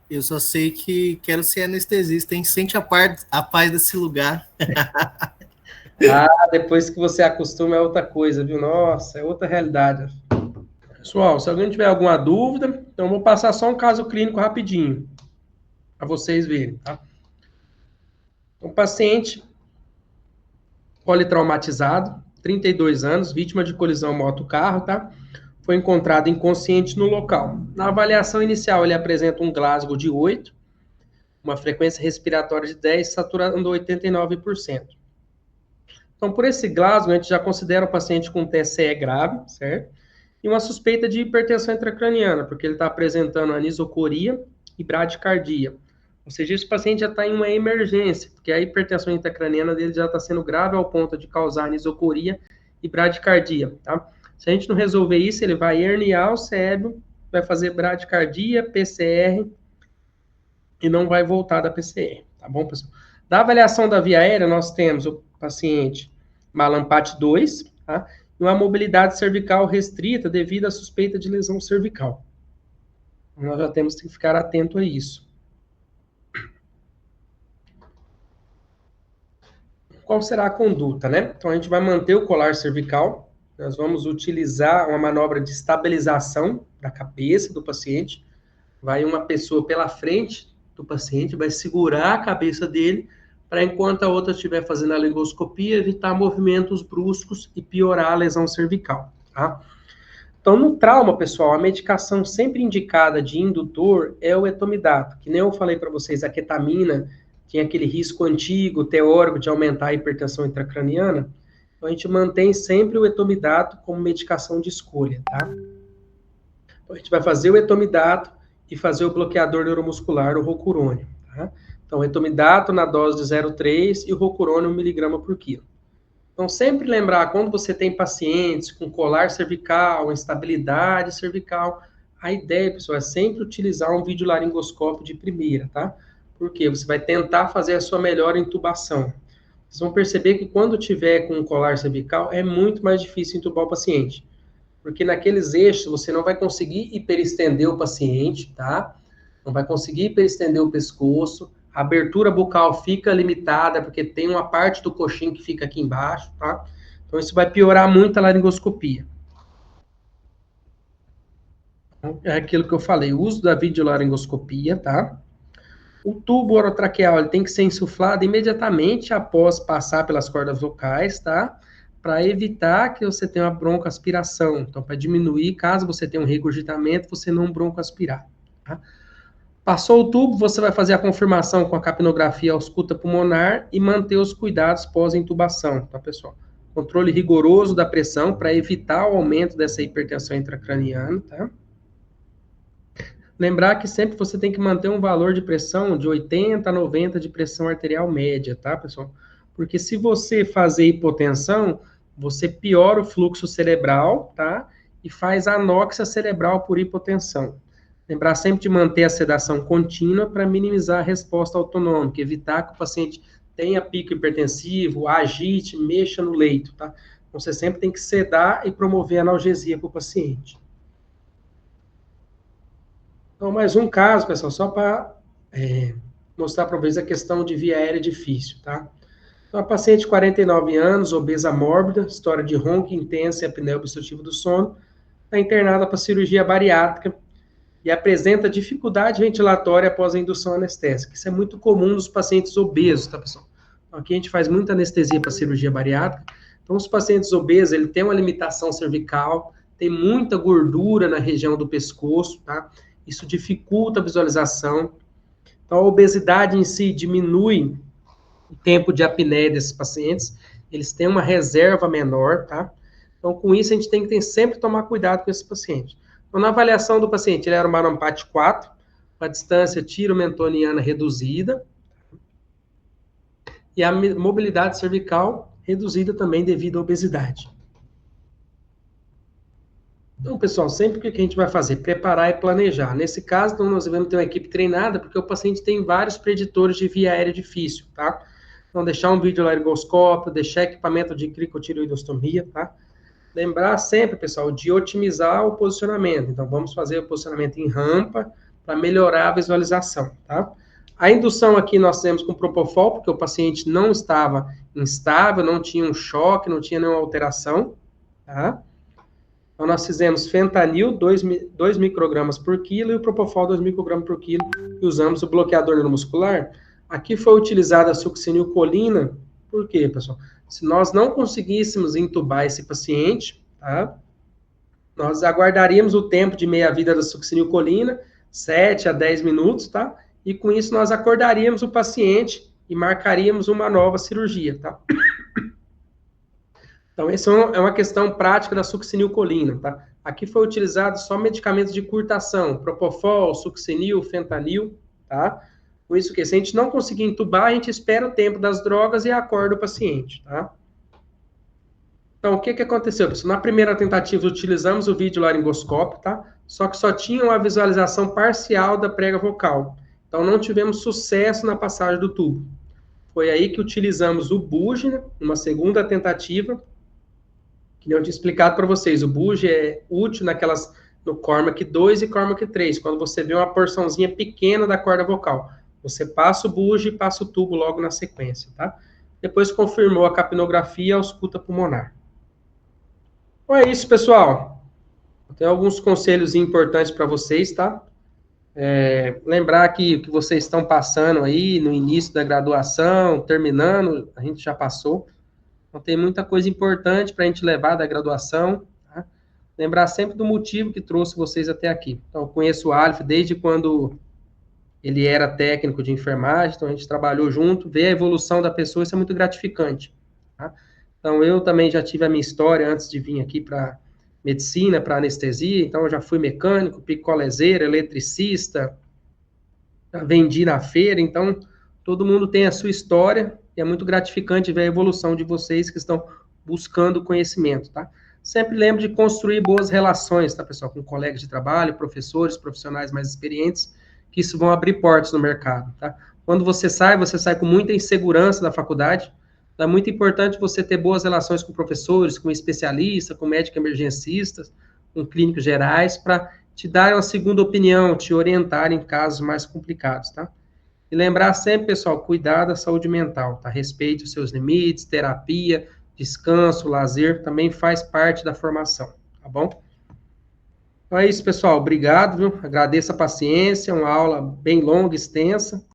Eu só sei que quero ser anestesista, hein? Sente a paz desse lugar. Ah, depois que você acostuma é outra coisa, viu? Nossa, é outra realidade. Pessoal, se alguém tiver alguma dúvida, então eu vou passar só um caso clínico rapidinho, para vocês verem, tá? Um paciente politraumatizado, 32 anos, vítima de colisão moto-carro, tá? Foi encontrado inconsciente no local. Na avaliação inicial, ele apresenta um Glasgow de 8, uma frequência respiratória de 10, saturando 89%. Então, por esse Glasgow, a gente já considera o paciente com TSE grave, certo? E uma suspeita de hipertensão intracraniana, porque ele está apresentando anisocoria e bradicardia. Ou seja, esse paciente já está em uma emergência, porque a hipertensão intracraniana dele já está sendo grave ao ponto de causar anisocoria e bradicardia, tá? Se a gente não resolver isso, ele vai herniar o cérebro, vai fazer bradicardia, PCR, e não vai voltar da PCR, tá bom, pessoal? Da avaliação da via aérea, nós temos o paciente Malampati 2, tá? uma mobilidade cervical restrita devido à suspeita de lesão cervical. Nós já temos que ficar atento a isso. Qual será a conduta, né? Então, a gente vai manter o colar cervical, nós vamos utilizar uma manobra de estabilização da cabeça do paciente, vai uma pessoa pela frente do paciente, vai segurar a cabeça dele, para enquanto a outra estiver fazendo a laringoscopia, evitar movimentos bruscos e piorar a lesão cervical, tá? Então, no trauma, pessoal, a medicação sempre indicada de indutor é o etomidato, que nem eu falei para vocês, a ketamina tinha aquele risco antigo, teórico, de aumentar a hipertensão intracraniana. Então, a gente mantém sempre o etomidato como medicação de escolha, tá? Então, a gente vai fazer o etomidato e fazer o bloqueador neuromuscular, o rocurônio, tá? Então, etomidato na dose de 0,3 e o rocurônio 1 mg por quilo. Então, sempre lembrar, quando você tem pacientes com colar cervical, instabilidade cervical, a ideia, pessoal, é sempre utilizar um videolaringoscópio de primeira, tá? Porque você vai tentar fazer a sua melhor intubação. Vocês vão perceber que quando tiver com um colar cervical, é muito mais difícil intubar o paciente. Porque naqueles eixos, você não vai conseguir hiperestender o paciente, tá? Não vai conseguir hiperestender o pescoço, a abertura bucal fica limitada, porque tem uma parte do coxim que fica aqui embaixo, tá? Então, isso vai piorar muito a laringoscopia. Então, é aquilo que eu falei, o uso da videolaringoscopia, tá? O tubo orotraqueal ele tem que ser insuflado imediatamente após passar pelas cordas vocais, tá? Para evitar que você tenha uma broncoaspiração. Então, para diminuir, caso você tenha um regurgitamento, você não broncoaspirar, tá? Passou o tubo, você vai fazer a confirmação com a capnografia ausculta pulmonar e manter os cuidados pós-intubação, tá, pessoal? Controle rigoroso da pressão para evitar o aumento dessa hipertensão intracraniana, tá? Lembrar que sempre você tem que manter um valor de pressão de 80 a 90 de pressão arterial média, tá, pessoal? Porque se você fazer hipotensão, você piora o fluxo cerebral, tá? E faz anóxia cerebral por hipotensão. Lembrar sempre de manter a sedação contínua para minimizar a resposta autonômica, evitar que o paciente tenha pico hipertensivo, agite, mexa no leito, tá? Então, você sempre tem que sedar e promover analgesia para o paciente. Então, mais um caso, pessoal, só para mostrar para vocês a questão de via aérea difícil, tá? Então, a paciente de 49 anos, obesa mórbida, história de ronco intensa e apneia obstrutiva do sono, está internada para cirurgia bariátrica e apresenta dificuldade ventilatória após a indução anestésica. Isso é muito comum nos pacientes obesos, tá, pessoal? Então, aqui a gente faz muita anestesia para cirurgia bariátrica. Então, os pacientes obesos, ele tem uma limitação cervical, tem muita gordura na região do pescoço, tá? Isso dificulta a visualização. Então, a obesidade em si diminui o tempo de apneia desses pacientes. Eles têm uma reserva menor, tá? Então, com isso, a gente tem que sempre tomar cuidado com esses pacientes. Então, na avaliação do paciente, ele era uma Mallampati 4, com a distância tiro-mentoniana reduzida, e a mobilidade cervical reduzida também devido à obesidade. Então, pessoal, sempre o que a gente vai fazer? Preparar e planejar. Nesse caso, então, nós devemos ter uma equipe treinada, porque o paciente tem vários preditores de via aérea difícil, tá? Então, deixar um videolaringoscópio, deixar equipamento de cricotireoidostomia, tá? Lembrar sempre, pessoal, de otimizar o posicionamento. Então, vamos fazer o posicionamento em rampa para melhorar a visualização, tá? A indução aqui nós temos com propofol, porque o paciente não estava instável, não tinha um choque, não tinha nenhuma alteração, tá? Então, nós fizemos fentanil, 2 microgramas por quilo, e o propofol, 2 microgramas por quilo, e usamos o bloqueador neuromuscular. Aqui foi utilizada a succinilcolina. Por quê, pessoal? Se nós não conseguíssemos intubar esse paciente, tá? Nós aguardaríamos o tempo de meia-vida da succinilcolina, 7 a 10 minutos, tá? E com isso nós acordaríamos o paciente e marcaríamos uma nova cirurgia, tá? Então, essa é uma questão prática da succinilcolina, tá? Aqui foi utilizado só medicamentos de curta ação, propofol, succinil, fentanil, tá? Com isso que se a gente não conseguir entubar, a gente espera o tempo das drogas e acorda o paciente, tá? Então, o que aconteceu, pessoal? Na primeira tentativa, utilizamos o videolaringoscópio, tá? Só que só tinha uma visualização parcial da prega vocal. Então, não tivemos sucesso na passagem do tubo. Foi aí que utilizamos o Bugina, numa segunda tentativa, Que eu tinha explicado para vocês, o bouge é útil no Cormac 2 e Cormac 3, quando você vê uma porçãozinha pequena da corda vocal. Você passa o bouge e passa o tubo logo na sequência, tá? Depois confirmou a capnografia e a ausculta pulmonar. Então é isso, pessoal. Tem alguns conselhos importantes para vocês, tá? Lembrar que o que vocês estão passando aí no início da graduação, terminando, a gente já passou. Então tem muita coisa importante para a gente levar da graduação, tá? Lembrar sempre do motivo que trouxe vocês até aqui. Então, eu conheço o Aleph desde quando ele era técnico de enfermagem, então a gente trabalhou junto, ver a evolução da pessoa, isso é muito gratificante, tá? Então, eu também já tive a minha história antes de vir aqui para medicina, para anestesia, então eu já fui mecânico, picolezeiro, eletricista, já vendi na feira, então todo mundo tem a sua história e é muito gratificante ver a evolução de vocês que estão buscando conhecimento, tá? Sempre lembre de construir boas relações, tá, pessoal? Com colegas de trabalho, professores, profissionais mais experientes, que isso vão abrir portas no mercado, tá? Quando você sai com muita insegurança da faculdade, então é muito importante você ter boas relações com professores, com especialistas, com médicos emergencistas, com clínicos gerais, para te dar uma segunda opinião, te orientar em casos mais complicados, tá? E lembrar sempre, pessoal, cuidar da saúde mental, tá? Respeite os seus limites, terapia, descanso, lazer, também faz parte da formação, tá bom? Então é isso, pessoal. Obrigado, viu? Agradeço a paciência, uma aula bem longa, extensa.